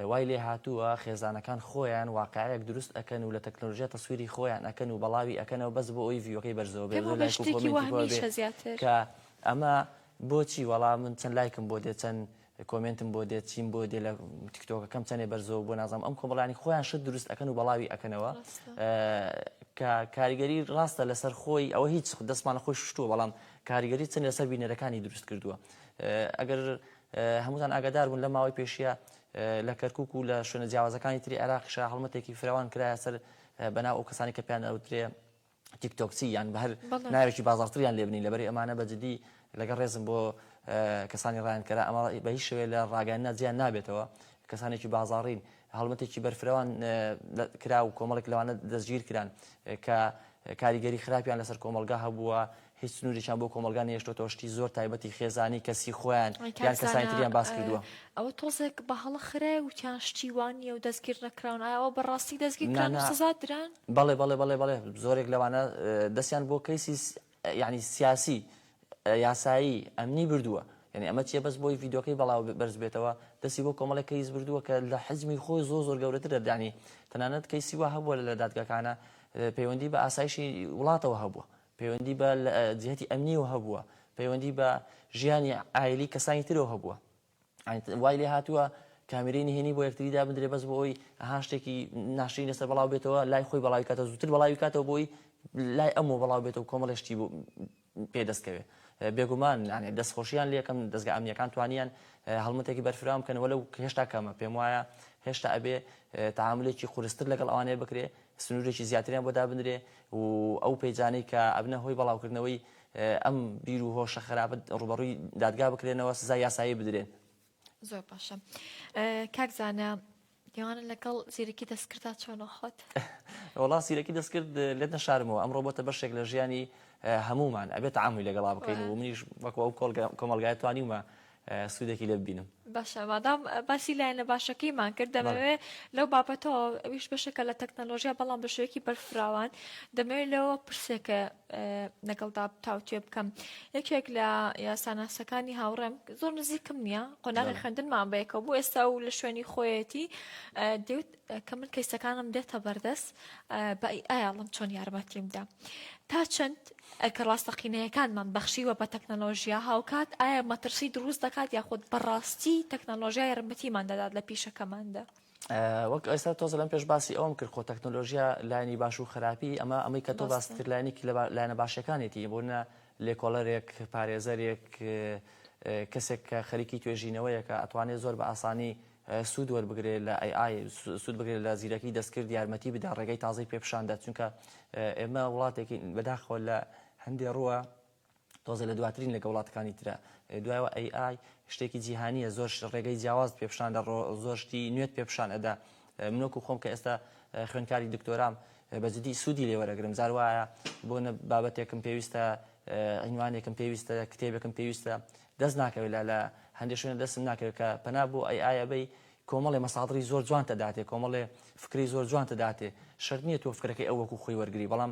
وای لێ هاتووە خێزانەکان خۆیان واقعەیەک دروست ئەکەن و لە تەکنۆلۆژیا تەسویری خۆیان ئەکەن و بەڵاوی ئەکەنەوە بەس بۆ ئەوی ڤیۆکەی بەرزەوە بێ کە ئەمە بۆچی وەڵام من چەند لایکم بۆ دێت، چەند کۆمنتم بۆ دێت، چیم بۆ دێ لە تیکتۆکەکەم چەندێ بەرزەوە بۆ نازانم. ئەم کۆمەڵانی خۆیان شت دروست ئەکەن و بەڵاوی ئەکەنەوە کە کاریگەری ڕاستە لەسەر خۆی ئەوە هیچ دەستمانە خۆی شتووە، بەڵام کاریگەری چەند لەسەر بینەرەکانی دروست کردووە. ئەگەر هەمووتان ئاگادار بوون لە ماوەی پێشیە لە کەرکووک و لە شوێنە جیاوازەکانی تری عێراقیشا هەڵمەتێکی فراوان کرایە سەر بەناو ئەو کەسانی کە پێیان ئەوترێ تیکتۆکسی، یان بە هەر ناوێکی بازاڕتریان لێ بنین. لەبەر ئەمانە بەجددی لەگەڵ ڕێزم بۆ کەسانی ڕایانکەرە ئەمە بە هیچ شێوەیە لە ڕاگەیاندنا جیان نابێتەوە. کەسانێکی بازاڕین هەڵمەتێکی بەرفرەوان کرا و کۆمەڵێک لەوانە دەستگیر کران کە کاریگەری خراپیان لەسەر کۆمەلگا هەبووە هیچ سنووریشان بۆ کۆمەلگا نێشتۆتەوە شتی زۆر تایبەتی خێزانی کەسی خۆیان یان کەسانی تریان باس کردووە ئەوە تۆزێک بە هەڵە خرای وتیان شتیوانیە و دەستگیر نەکراون ئەوە بەڕاستی دەستگیرکران و سزا دران بەڵێ بەڵێ بەڵێ بەڵێ زۆرێک لەوانە دەستیان بۆ کەیسی یعنی سیاسی یاسایی ئەمنی بردووە یعنی ئەمە چیە بەس بۆی ڤیدۆکەی بەڵاو بەرز بێتەوە دەستی بۆ کۆمەڵێک کەیس بردووە کە لە حجمی خۆی زۆر گەورەتر دەدانی تەنانەت کەیسی وا هەبووە لە دادگاکانە پەیوەندی بە ئاسایشی وڵاتەوە هەبووە پەیوەندی بە جهەتی ئەمنیەوە هەبووە پەیوەندی بە ژیانی ئایلی کەسانی ترەوە هەبووە وای لێ هاتووە کامێرەی نهێنی بۆ یەکتری دابدرێ بەس بۆ ئەوی ئەها شتێکی ناشرین لەسەر بەڵاو بێتەوە لای خۆی بەڵاوی کاتە زووتر بەڵاوی کاتەوە بۆی لای ئەمەوە بەڵاو بێتەوە کۆمەڵێشتی پێدەستکەوێت بێگومان دەستخۆشییان لێکم دەستگا ئەمنیەکان توانیان هەڵمەتێکی بەرفرام بکەنەوە لەو هێشتا کەمە پێم وایە هێشتا ئەبێ تعاملێکی قورستر لەگەڵ ئەوانەیە بکرێ سنوورێکی زیاتریان بۆ دابدرێ و ئەو پەیجانەی کە ئەبنە هۆی بەڵاوکردنەوەی ئەم بیر و هۆشە خراپەت ڕوبەڕووی دادگا بکرێنەوە سزای یاسایی بدرێن زۆر باشە کاک زانە دیوانە لەگەڵ زیرەکی دەستکردا چۆنە خۆت وڵا سیرەکی دەستکرد لێت نەشارمەوە ئەمڕۆ بۆتە بەشێک لە ژیانی هەمومان ئەبێت تعاملی لەگەڵا بکەین و منیش وەکو ئەو کۆمەلگای توانیمە سوودێکی لێ ببینم باشە مادام باسی لایەنە باشەکەیمان کرد دەمەوێت لەو بابەتەوە ئەویش بەشێکە لە تەکنەلۆژیا بەڵام بە شوەیەکی بەرفراوان دەمەوێت لەوە پرسێکە لەگەڵدا تاوتوێ بکەم یەکێک لە یاساناسەکانی هاوڕێم زۆر نزیکم نییە قۆناغی خوێندنمان بەیەکەوە بۆ ئێستا و لە شوێنی خۆیەتی دەوت کە من کەیسەکانم دێتە بەردەست بە ئایاڵم چۆن یارمەتیمدا تا چەند ئەگەر ڕاستەقینەیەکانمان بەخشیوە بە تەکنەلۆژیا هاوکات ئایا مەترسی دروست دەکات یاخود بەڕاستی تەکنەلۆژیا یارمەتیمان دەدات لە پیشەکەماندا وەک ئێستا تۆزە لەم پێش باسی ئەوم کرد خۆ تەکنۆلۆژیا لایانی باش و خراپی ئەمەی کە تۆ باس کرد لایەنێکی لایەنە باشەکانێتی بۆنە لێکۆڵەرێک پارێزەرێک کەسێک کە خەریکی توێژینەوەیە کە ئەتوانێت زۆر بە ئاسانی سوود وەربگرێت لە ئای سوود بگرێت لە زیرەکی دەستکرد یارمەتی بدا ڕێگەی تازەی پێپشاندا چونکە ئێمە وڵاتێکی بەداخۆ لە هەندێک ڕووە تۆزە لە دواترین لەگە وڵاتەکانی ترە دوایەوە ئای شتێکی جیهانیە زۆر ڕێگەی جیاواز پێپشاندا زۆر شتی نوێت پێپشان ئەدا منۆکو خۆم کە ئێستا خوێندکاری دکتۆرام بەجددی سوودی لێوەرەگرم زار وایە بۆ بابەتێکم پێویستە عنوانێکم پێویستە کتێبێکم پێویستە دەست ناکەوێت لە هەندێک شوێنە دەستم ناکەوێت کە پەنا بۆ ئایە بەی کۆمەڵێ مەسادری زۆر جوان تەداتێ کۆمەڵێ فکری زۆر جوان تەداتێ شەرت نییە تۆ فکرەکەی ئەو وەکو خۆی وەرگری بەڵام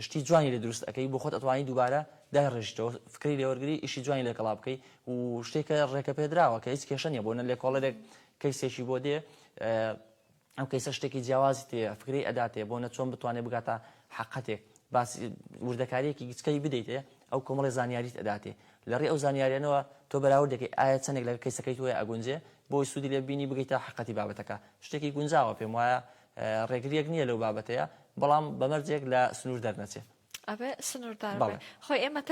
شتی جوانی لێ دروست ئەەکەی بۆ خۆت ئەتوانی دووبارە داڕێژیتەوە فکری لێوەرگری ئیشی جوانی لێکەڵا بکەی و شتێکە ڕێکە پێدراوە کە هیچ کێشە نیە بۆ نە لێکۆڵەرێک کەیسێکی بۆ دێ ئەم کەیسە شتێکی جیاوازی تێ فکری ئەداتێ بۆ نە چۆن بتوانێت بگاتە حقەتێک باسی وردەکاریەکی گچکەی بدەیتێ ئەو کۆمەڵی زانیاریت ئەداتێ لەڕێ ئەو زانیاریانەوە تۆ بەراوردێکی ئایا چەندێک لە کەیسەکەی تۆی ئەگونجێ بۆی سوودی لێ بینی بگەیتە حقەتی بابەتەکە شتێکی گونجاوە پێم وایە ڕێگریەک نییە لەو بابەتەیە بەڵام بەمەرجێک لە سنوور دەرنەچێت ئەبێ سنووردار خۆی ئێمە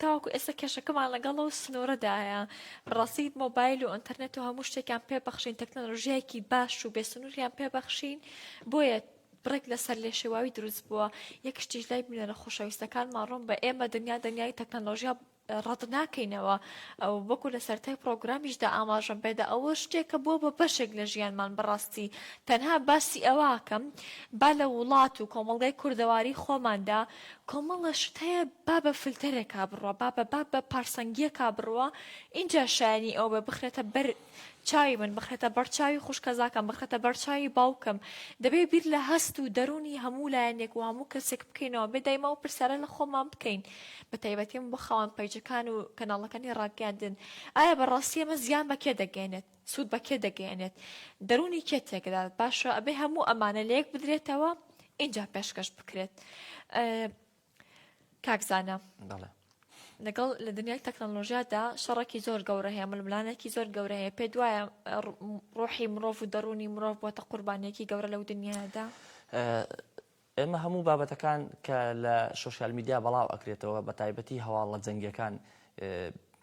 تاوەکو ئێستا کێشەکەمان لەگەڵ و سنوورەدایە ڕاستی مۆبایل و ئینتەرنێت و هەموو شتێکیان پێبەخشین تەکنەلۆژیایەکی باش و بێ سنووریان پێبەخشین بۆیە بڕێک لەسەر لێ شێواوی دروست بووە یەک شتیش لای بینە لە خۆشەویستەکانمان ڕۆم بە ئێمە دنیای تەکنەلۆژیا ڕەت ناکەینەوە ئەو وەکو لە سەرەتای پرۆگرامیشدا ئاماژەم پێدا ئەوە شتێکە بۆ بە بەشێک لە ژیانمان بەڕاستی تەنها باسی ئەواکەم با لە وڵات و کۆمەڵگای کوردەواری خۆماندا کۆمەڵە شت هەیە با بە فلتەرێکا بڕوە با بە پارسەنگیەکا بڕوە اینجا شایانی ئەو بە بخرێتە بەر چاوی من بخرێتە بەرچاوی خوشکەزاکەم بخرێتە بەرچاوی باوکم دەبێ بیر لە هەست و دەرونی هەموو لایەنێک و هەموو کەسێک بکەینەوە بێدایمە و پرسیارە لە خۆمان بکەین بە تایبەتیم بۆ خاوەن پەیجەکان و کەناڵەکانی ڕاگەاندن ئایا بەڕاستی ئەمە زیان بە کێ دەگەێنێت سوود بە کێ دەگەێنێت دەرونی کێ تێکدات باشە ئەبێ هەموو ئەمانە لەیەک بدرێتەوە اینجا پێشکەش بکرێت کاکزانە لەگەڵ لە دنیای تەکنەلۆژیادا شەڕێکی زۆر گەورە هەیە ململانێکی زۆر گەورە هەیە پێ دوایە ڕۆحی مرۆڤ و دەرونی مرۆڤ بۆتە قوربانێکی گەورە لەو دنیادا ئێمە هەموو بابەتەکان کە لە سۆشیال میدیا بەڵاو ئەکرێتەوە بە تایبەتی هەواڵە جەنگیەکان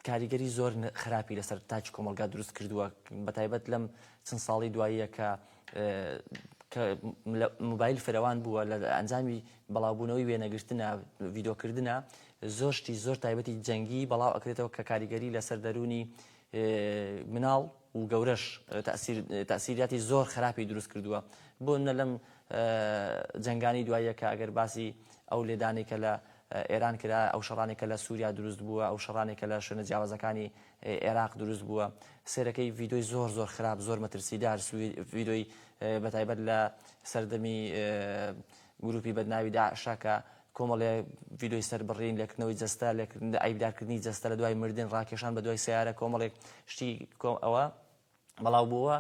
کاریگەری زۆر خراپی لەسەر تاج کۆمەلگا دروست کردووە بە تایبەت لەم چەند ساڵی دواییە کە موبایل فراوان بووە لە ئەنجامی بەڵاوبوونەوەی وێنەگرتنە ڤیدۆکردنە زۆر تایبەتی جەنگی بەڵاو ئەکرێتەوە کە کاریگەری لەسەر دەرونی مناڵ و گەورەش تەسیریاتی زۆر خراپی دروست کردووە بۆ منە لەم جەنگانی دواییە کە ئەگەر باسی ئەو لێدانی کە لە ئێران کرا ئەو شەڕانێکە لە سووریا دروست بووە ئەو شەڕانێکە لە شوێنە جیاوازەکانی عێراق دروست بووە سێرەکەی ڤیدۆی زۆر زۆر خراپ زۆر مەترسیدار ڤیدۆی بەتایبەت لە سەردەمی گروپی بەدناوی داعشا کە کۆمەڵێ ڤیدۆی سەربڕین لێکردنەوەی جەستە ئایبدارکردنی جەستە لە دوای مردن ڕاکێشان بە دوای سیارە کۆمەڵێک شتی ئەوە بەڵاو بووە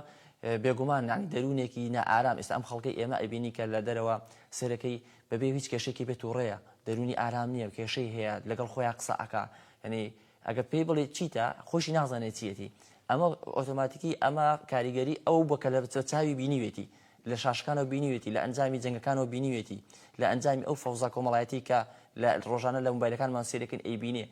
بێگومان نانی دەروونێکی نائارام ئێستا ئەم خەڵکەی ئێمە ئەبینی کە لە دەرەوە سێرەکەی بەبێ هیچ کێشێکی بێت و ڕێیە دەرونی ئارام نییە کێشەی هەیە لەگەڵ خۆیان قسە ئەکا ینی ئەگەر پێی بڵێ چیتە خۆشی نازانێت چیەتی ئەمە ئۆتۆماتیکی ئەمە کاریگەری ئەو بۆکە لە چاوی بینیوێتی لە شاشکانەوە بینیوێتی لە ئەنجامی جەنگەکانەوە بینیوێتی لە ئەنجامی ئەو فەوزا کۆمەڵایەتی کە لە ڕۆژانە لە مۆبایلەکانمان سێرەکەن ئەیبینێ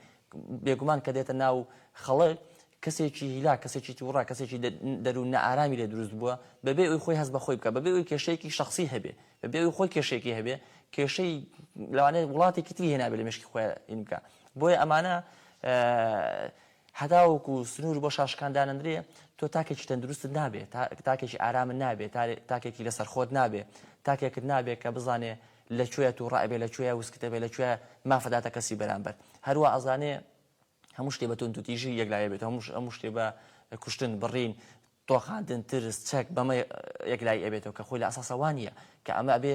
بێگومان کە دێتە ناو خەڵک کەسێکی هیلا کەسێکی تووڕا کەسێکی دەروون نەئارامی لێ دروست بووە بەبێ ئەوی خۆی هەست بە خۆی بکە بەبێ ئەوی کێشەیەکی شخصی هەبێ بەبێ ئەوی خۆی کێشێکی هەبێ کێشەی لەوانەیە وڵاتێکی تری هێنابێ لە مشکی خۆی ئین بکە بۆیە ئەمانە هەداوەکو سنوور بۆ شاشکاندانەندرێ تۆ تاکێکی تەندروستت نابێ تاکێکی ئارامن نابێ تاکێکی لەسەر خۆت نابێ تاکێکت نابێ کە بزانێ لەکوێ تووڕە بێ لەکوێ وسکتە بێ لەکوێ مافەداتە کەسی بەرامبەر هەروە ئەزانێ هەموو شتێ بە تونتوتیژی یەکلایە بێت هەموو شتێ بە کوشتن بڕین تۆخاندن ترس چەک بەمە یەکلای ئەبێتەوە کە خۆی لە ئاساسەوانیە کە ئەمە ئەبێ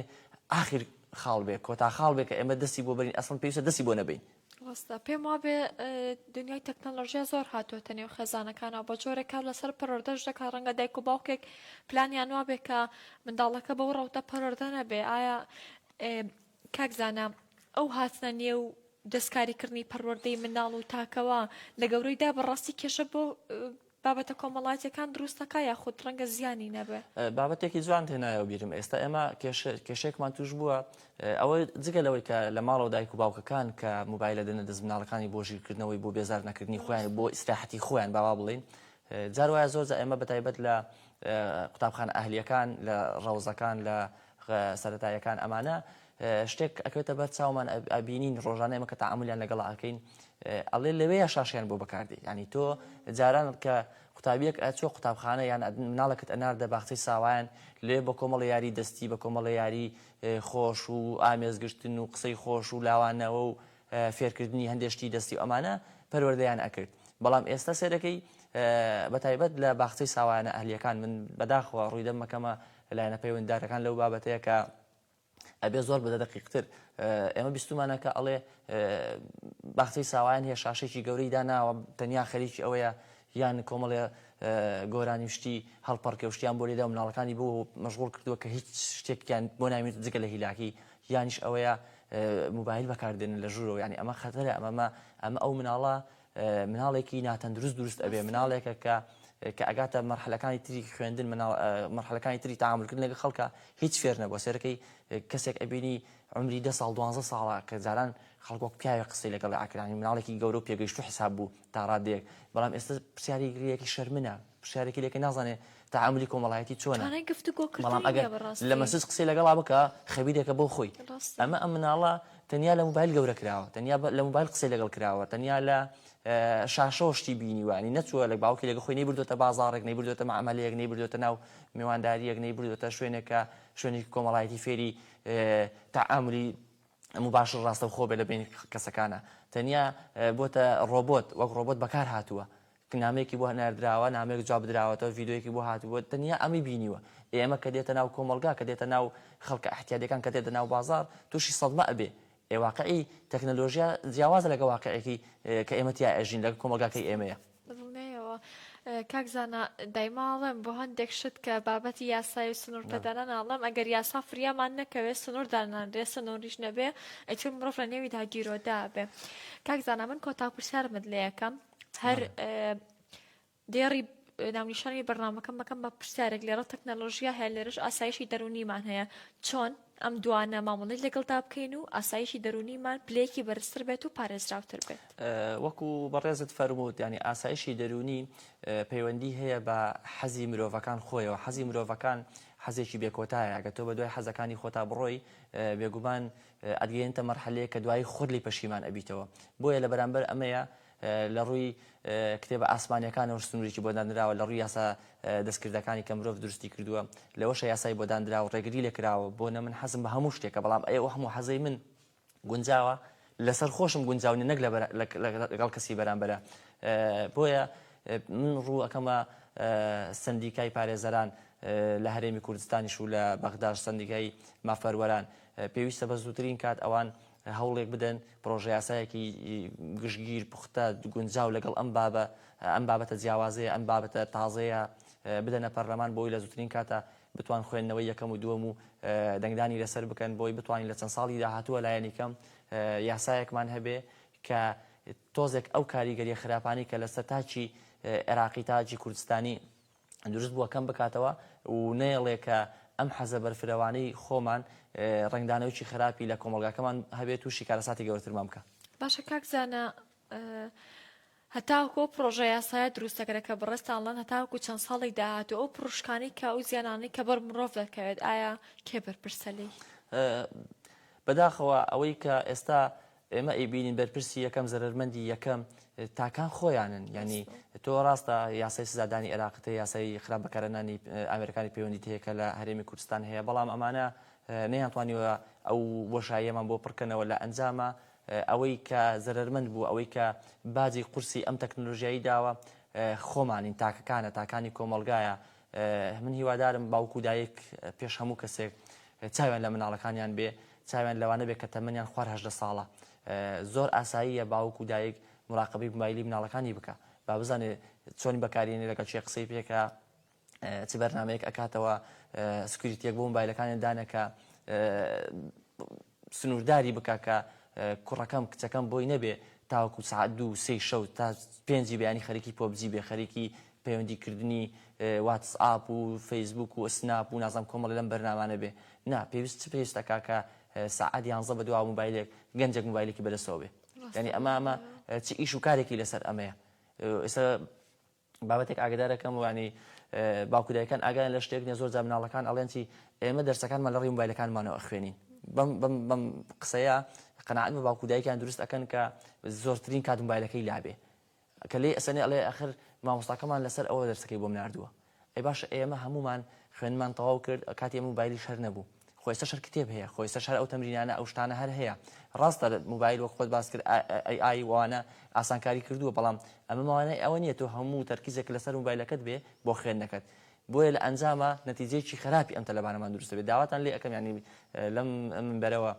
ئاخر خاڵ بێ کۆتا خاڵ بێ کە ئێمە دەستی بۆ بەرین ئەسڵ پێویستە دەستی بۆ نەبین ڕاستە پێم وابێ دنیای تەکنۆلۆژیا زۆر هاتووەتە نێو خێزانەکانەوە بە جۆرێکا لەسەر پەروەردەش دەکا ڕەنگە دایک و باوکێک پلانیان وابێ کە منداڵەکە بەو ڕەوتە پەروەردە نەبێ ئایا کاکزانە ئەو هاتنە نێو دەستکاریکردنی پەروەردەی منداڵ و تاکەوە لە گەورەیدا بەڕاستی کێشە بۆ بابەتە کۆمەڵایەتەکان دروستەکە یاخود ڕەنگە زیانی نەبێ بابەتێکی جوان هێنایەوە بیرم ئێستا ئێمە کێشێکمان توش بووە ئەوە جگە لەوەی کە لە ماڵەوە دایک و باوکەکان کە موبایلە دەنە دەست مناڵەکانی بۆ ژیرکردنەوەی بۆ بێزار نەکردنی خۆیان بۆ ئیسراحەتی خۆیان باوا بڵین جار وایە زۆر ئێمە بەتایبەت لە قوتابخانە ئەهلیەکان لە ڕەوزەکان لە سەرەتاییەکان ئەمانە شتێک ئەکەوێتە بەر چاومان ئەبینین ڕۆژانە ئێمە کە تەعاملیان لەگەڵ ئەکەین ئەڵێ لەوەیە شاشیان بۆ بەکاردی ینی تۆ جاران کە قوتابیەک ئەچۆ قوتابخانە یان مناڵەکەت ئەناردە باخچەی ساوایان لێ بە کۆمەڵە یاری دەستی بە کۆمەڵە یاری خۆش و ئامێزگرتن و قسەی خۆش و لاوانەوە و فێرکردنی هەندێشتی دەستی و ئەمانە پەروەردەیان ئەکرد بەڵام ئێستا سێرەکەی بەتایبەت لە باخچەی ساوایانە ئەهلیەکان من بەداخەوە ڕوویدە مەکەمە لایەنە پەیوەنددارەکان لەو بابەتەیە کە ئەبێ زۆر بەدە دقیقتر ئێمە بیستمانەکە ئەڵێ باخچەی ساوایان هەیە شاشێکی گەورەی داناوە تەنیا خەریکی ئەوەیە یان کۆمەڵێ گۆرانی شتی هەڵپەڕکە و شتیان بۆ لێدا و مناڵەکانی بۆ مەشغوڵ کردووە کە هیچ شتێکیان بۆ نامێت جگە لە هیلاکی یانیش ئەوەیە موبایل بەکاردێنن لە ژوورەوە ینی ئەمە خەتەرە ئەمە ئەو مناڵە مناڵێکی ناتەندروست دروست ئەبێ مناڵێکە کە ئەگاتە مەرحلەکانی تری خوێندن مەرحلەکانی تری تەعاملکردن لەگە خەڵکە هیچ فێر نەبووە سێرەکەی کەسێک ئەبینی عمری 10 ساڵ 12 ساڵە کە جاران خەڵکۆک پیاوە قسەی لەگەڵ ئاکرانی مناڵێکی گەورە و پێگەیشت و حساب بوو تا ڕادێک بەڵام ئێستا پرسیاری گرەیەکی شەرمنە پرسیارێکی لێکە نازانێت تەعاملی کۆمەڵایەتی چۆنە بەڵام ئەگەر لە مەسج قسەی لەگەڵا بکە خەبیرێکە بۆ خۆی ئەمە ئەم مناڵە تەنیا لە موبایل گەورە کراوە تەنیا لە موبایل قسەی لەگەڵ کراوە تەنیا لە شاشۆشتی بینیوانی نەچووە لە باوکی لەگە خۆی نەیبردوتە بازاڕێک نەیبردوتە مەعامەلەیەک نەیبردوتە ناو میوانداریەک نەیبردوتە شوێنێکە شوێنی کۆمەڵایەتی فێری تەعاملی مباشر ڕاستە خۆ بێ لە بین کەسەکانە تەنیا بۆتە ڕۆبۆت وەک ڕۆبۆت بەکار هاتووە نامەیەکی بۆ ناردراوە نامەیەک جواب درراوەتەوە ڤیدۆیەکی بۆ هاتووە تەنیا ئەمی بینیوە ئێمە کە دێتە ناو کۆمەلگا کە دێتە ناو خەڵکە احتیاجەکان کە دێتە ناو بازار تووشی سەدمە ئەبێ واقعی تەکنۆلۆژیا جیاوازە لەگە واقعێکی کە ئێمە تیا ئەژین لەگە کۆمەلگاکەی ئێمەیە بڵێەوە کاکزانە دایماڵم بۆ هەندێک شت کە بابەتی یاسای و سنوورپەدانە ناڵم ئەگەر یاسا فریامان نەکەوێت سنوورداناندرێ سنووریش نەبێ ئەچون مرۆڤ لە نێویدا گیرۆدا بێ کاکزانە من کۆتا پرسیارمت لێ یەکەم هەر دێڕی ناونیشانی بەرنامەکەم بەکەم بە پرسیارێک لێرە تەکنۆلۆژیا هەیە لێرەش ئاسایشی دەرونیمان هەیە چۆن ئەم دوانە مامەڵەی لەگەڵدا بکەین و ئاسایشی دەرونیمان پلەیەکی بەرزتر بێت و پارێزراوتر بێت وەکو بەڕێزت فەرمووت ینی ئاسایشی دەرونی پەیوەندی هەیە بە حەزی مرۆڤەکان خۆیەوە حەزی مرۆڤەکان حەزێکی بێکۆتایە ئەگە تۆ بە دوای حەزەکانی خۆتا بڕۆی بێگومان ئەدگەێنتە مەرحەلەیە کە دوای خۆت لی پەشیمان ئەبیتەوە بۆیە لە بەرامبەر ئەمەیە لە ڕووی کتێبە ئاسمانیەکانەوە سنوورێکی بۆ دانراوە لە ڕووی یاسا دەستکردەکانی کە مرۆڤ دروستی کردووە لەوەشە یاسای بۆ دانراوە ڕێگری لێکراوە بۆ نە من حەزم بە هەموو شتێکە بەڵام ئەوە هەموو حەزەی من گونجاوە لەسەر خۆشم گونجاونی نەک لەگەڵ کەسی بەرامبەرە بۆیە من ڕوو ئەەکەمە سندیکای پارێزەران لە هەرێمی کوردستانیش و لە بەغداش سندیکای مافەروەران پێویستە بە زووترین کات ئەوان هەوڵێک بدەن پرۆژە یاسایەکی گشتگیر پوختە گونجاو لەگەڵ ئەم بابەتە جیاوازەیە ئەم بابەتە تازەیە بدەنە پەرلەمان بۆی لە زووترین کاتە بتوان خوێندنەوەی یەکەم و دووەم و دەنگدانی لەسەر بکەن بۆی بتوانین لە چەند ساڵی داهاتووە لایەنی کەم یاسایەکمان هەبێ کە تۆزێک ئەو کاریگەریە خراپانی کە لەسەر تاچی عێراقی تاجی کوردستانی دروست بووە کەم بکاتەوە و نێڵێ کە ئەم حەزە بەرفرەوانەی خۆمان ڕنگدانەوەی خراپی لە کۆمەلگاکەمان هەبێت و شیکارەساتی گەورەترمان بکە. باشە کاکزانە هەتاوکۆ پرۆژە یاسایە دروستەکەرەکە بەڕێستانڵەن هەتاوکو چەند ساڵی داهاتوە ئەو پڕشکانی کە ئەو زیانانی کە بەر مرۆڤ دەکەوێت ئایا کێ بەرپرسەلی؟ بەداخەوە ئەوەی کە ئێستا ئێمە ئەیبینین بەرپرسی یەکەم زەرمەندی یەکەم تاکان خۆیانن ینی تۆ ڕاستە یاسای سزادانی عێراقتە یاسای خراپ بەکارهێنانی ئامریکانی پەیوەندی هەیە لە هەرێمی کوردستان هەیە بەڵام ئەمانە نەیانتوانیوە ئەو بۆشاییەمان بۆ پڕکەنەوە لە ئەنجامە ئەوەی کە زەرمەند بوو ئەوەی کە باجی قورسی ئەم تەکنۆلۆژیایی داوە خۆمانین تاکەکانە تاکانی کۆمەلگایە من هیوادارم باوکو دایک پێش هەموو کەسێک چاویان لە مناڵەکانیان بێ چاویان لەوانە بێ کە تەمەنیان خوار 18 ساڵە زۆر ئاساییە باوکو دایک مراقبەی مۆبایلی مناڵەکانی بکە با بزانێ چۆنی بەکارێنێ لەگەڵ چێ قسەی پێکە چ بەرنامەیەک ئەکاتەوە سکوریتیەک بۆ مۆبایلەکانیان دانەکە سنوورداری بکە کە کوڕەکەم کچەکەم بۆی نەبێ تاوەکو سعات 2-3 شەو تا 5 بەیانی خەریکی پۆبجی بێ خەریکی پەیوەندیکردنی واتسئاپ و فەیسبوک و سناپ و نازانم کۆمەڵ لەم بەرنامانە بێ نا پێویستەکە کە سعات 11 بە دوا مۆبایلێک گەنجێک مۆبایلێکی بەدەستەوە بێ ینی ئەمە چ ئیش و کارێکی لەسەر ئەمەیە ئێستا بابەتێک ئاگدارەکەم وانی باوکودایەکان ئاگیان لە شتێک زۆر جا مناڵەکان ئەڵێنی ئێمە دەرسەکانمان لە ڕێی مۆبایلەکانمانەوە خوێنین بەم قسەیە قەناعەت بە باوکودایەکیان دروست ئەکەن کە زۆرترین کات مۆبایلەکەی لابێ کە لێ ئەسەنێ ئەڵێ ئەخر مامۆستاکەمان لەسەر ئەوە دەرسەکەی بۆم ناردووە ئەی باشە ئێمە هەمومان خوێنمان تەواو کرد کاتی ئەمە مۆبایلی شەر نەبوو خۆی سەر کتێب هەیە خۆی سەر ئەو تەمرینانە ئەو شتانە هەر هەیە ڕاستە مۆبایل وەک خۆت باس کرد ئای وانە ئاسانکاری کردووە بەڵام ئەمە ماوانەی ئەوە نییە تۆ هەموو تەرکیزێک لەسەر مۆبایلەکەت بێ بۆ خوێندنەکەت بۆیە لە ئەنجامە نەتیجەیەکی خراپی ئەم تەلەبانەمان دروستە بێت داواتان لێ ئەەکەم ینی لەم بەرەوە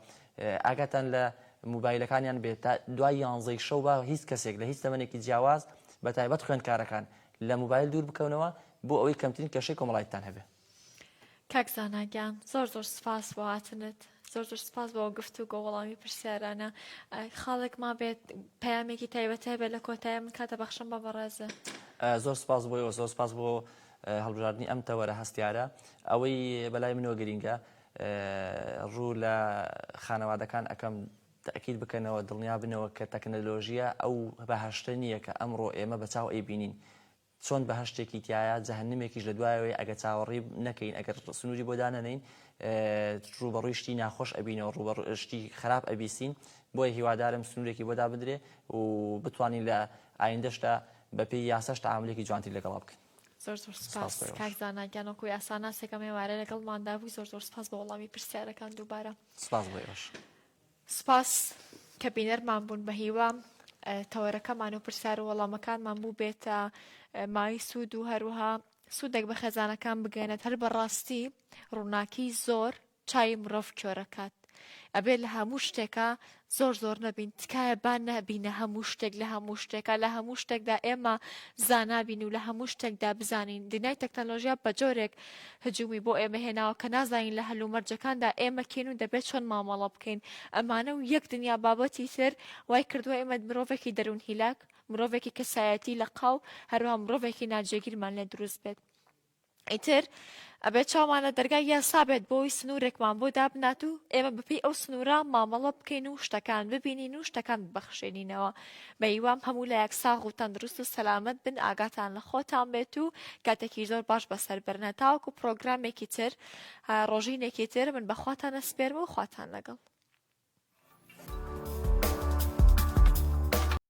ئاگاتان لە مۆبایلەکانیان بێت تا دوای 11 شەو بە هیچ کەسێک لە هیچ تەمەنێکی جیاواز بە تایبەت خوێندکارەکان لە مۆبایل دوور بکەونەوە بۆ ئەوەی کەمترین کێشەی کۆمەڵایەتتان هەبێ. کاکزاناگیان زۆر سپاس بۆ هاتنت زۆر سپاس بۆ گفتوگۆ وەڵامی پرسیارانە خاڵێک ما بێت پەیامێکی تایبەت هەبێت لە کۆتایە من کاتە بەخشم بە بەڕێزە زۆر سپاس بۆیەوە زۆر سپاس بۆ هەڵبژاردننی ئەم تەوەرە هەستیارە ئەوەی بەلای منەوە گرینگە ڕوو لە خانەوادەکان ئەەکەم تەکید بکەنەوە دڵنیا بنەوە کە تەکنەلۆژیە ئەو بەهشتە نییە کە ئەمڕۆ ئێمە بە چاو ئەیبینین چۆن بە هەشتێکی تایە جەهەنمێکیش لە دوایەوەی ئەگە چاوەڕی نەکەین ئەگەر سنووری بۆ دانەنین ڕوبەڕووی شتی ناخۆش ئەبینەوە ڕوبەڕشتی خراپ ئەبیسین بۆیە هیوادارم سنوورێکی بۆدا بدرێ و بتوانین لە ئایندەشتا بەپێی یاسەش تەعاملێکی جوانتری لەگەڵا بکەین. زۆر سپاس کاکزاناگیانەوەکو یاساناسێکم ێوارە لەگەڵماندا بووی زۆر سپاس بە وەڵامی پرسیارەکان دووبارە سپاس بۆیەش سپاس کە بینەرمان بوون بە هیوا تەوەرەکەمان و پرسیار و وەڵامەکانمان بوو بێتە مای سوود و هەروها سوودێک بە خێزانەکان بگەێنێت هەر بەڕاستی ڕووناکی زۆر چای مرۆڤ کۆرەکات ئەبێت لە هەموو شتێکە زۆر نەبین تکایە با نەبینە هەموو شتێک لە هەموو شتێکە لە هەموو شتێکدا ئێمە زانابین و لە هەموو شتێکدا بزانین دنیای تەکنەلۆژیا بە جۆرێک هجومی بۆ ئێمە هێناوە کە نازانین لە هەلومەرجەکاندا ئێمە کێن و دەبێت چۆن مامەڵە بکەین ئەمانە و یەک دنیا بابەتی تر وای کردووە ئێمە مرۆڤێکی دەروون هیلاک مرۆڤێکی کەسایەتی لە قاو هەروها مرۆڤێکی ناجێگیرمان لێ دروست بێت ئیتر ئەبێت چاوانە دەرگای یاسا بێت بۆی سنوورێکمان بۆ دابنات و ئێمە بپی ئەو سنوورە مامەڵە بکەین و شتەکان ببینین و شتەکان ببەخشێنینەوە بە هیوام هەموو لایەک ساغ و تەندروست و سەلامەت بن ئاگاتان لە خۆتان بێت و کاتێکی زۆر باش بەسەر بەرنە تاوەکو پرۆگرامێکی تر ڕۆژینێکی تر من بەخواتان ئەسپێرم و خواتان لەگەڵ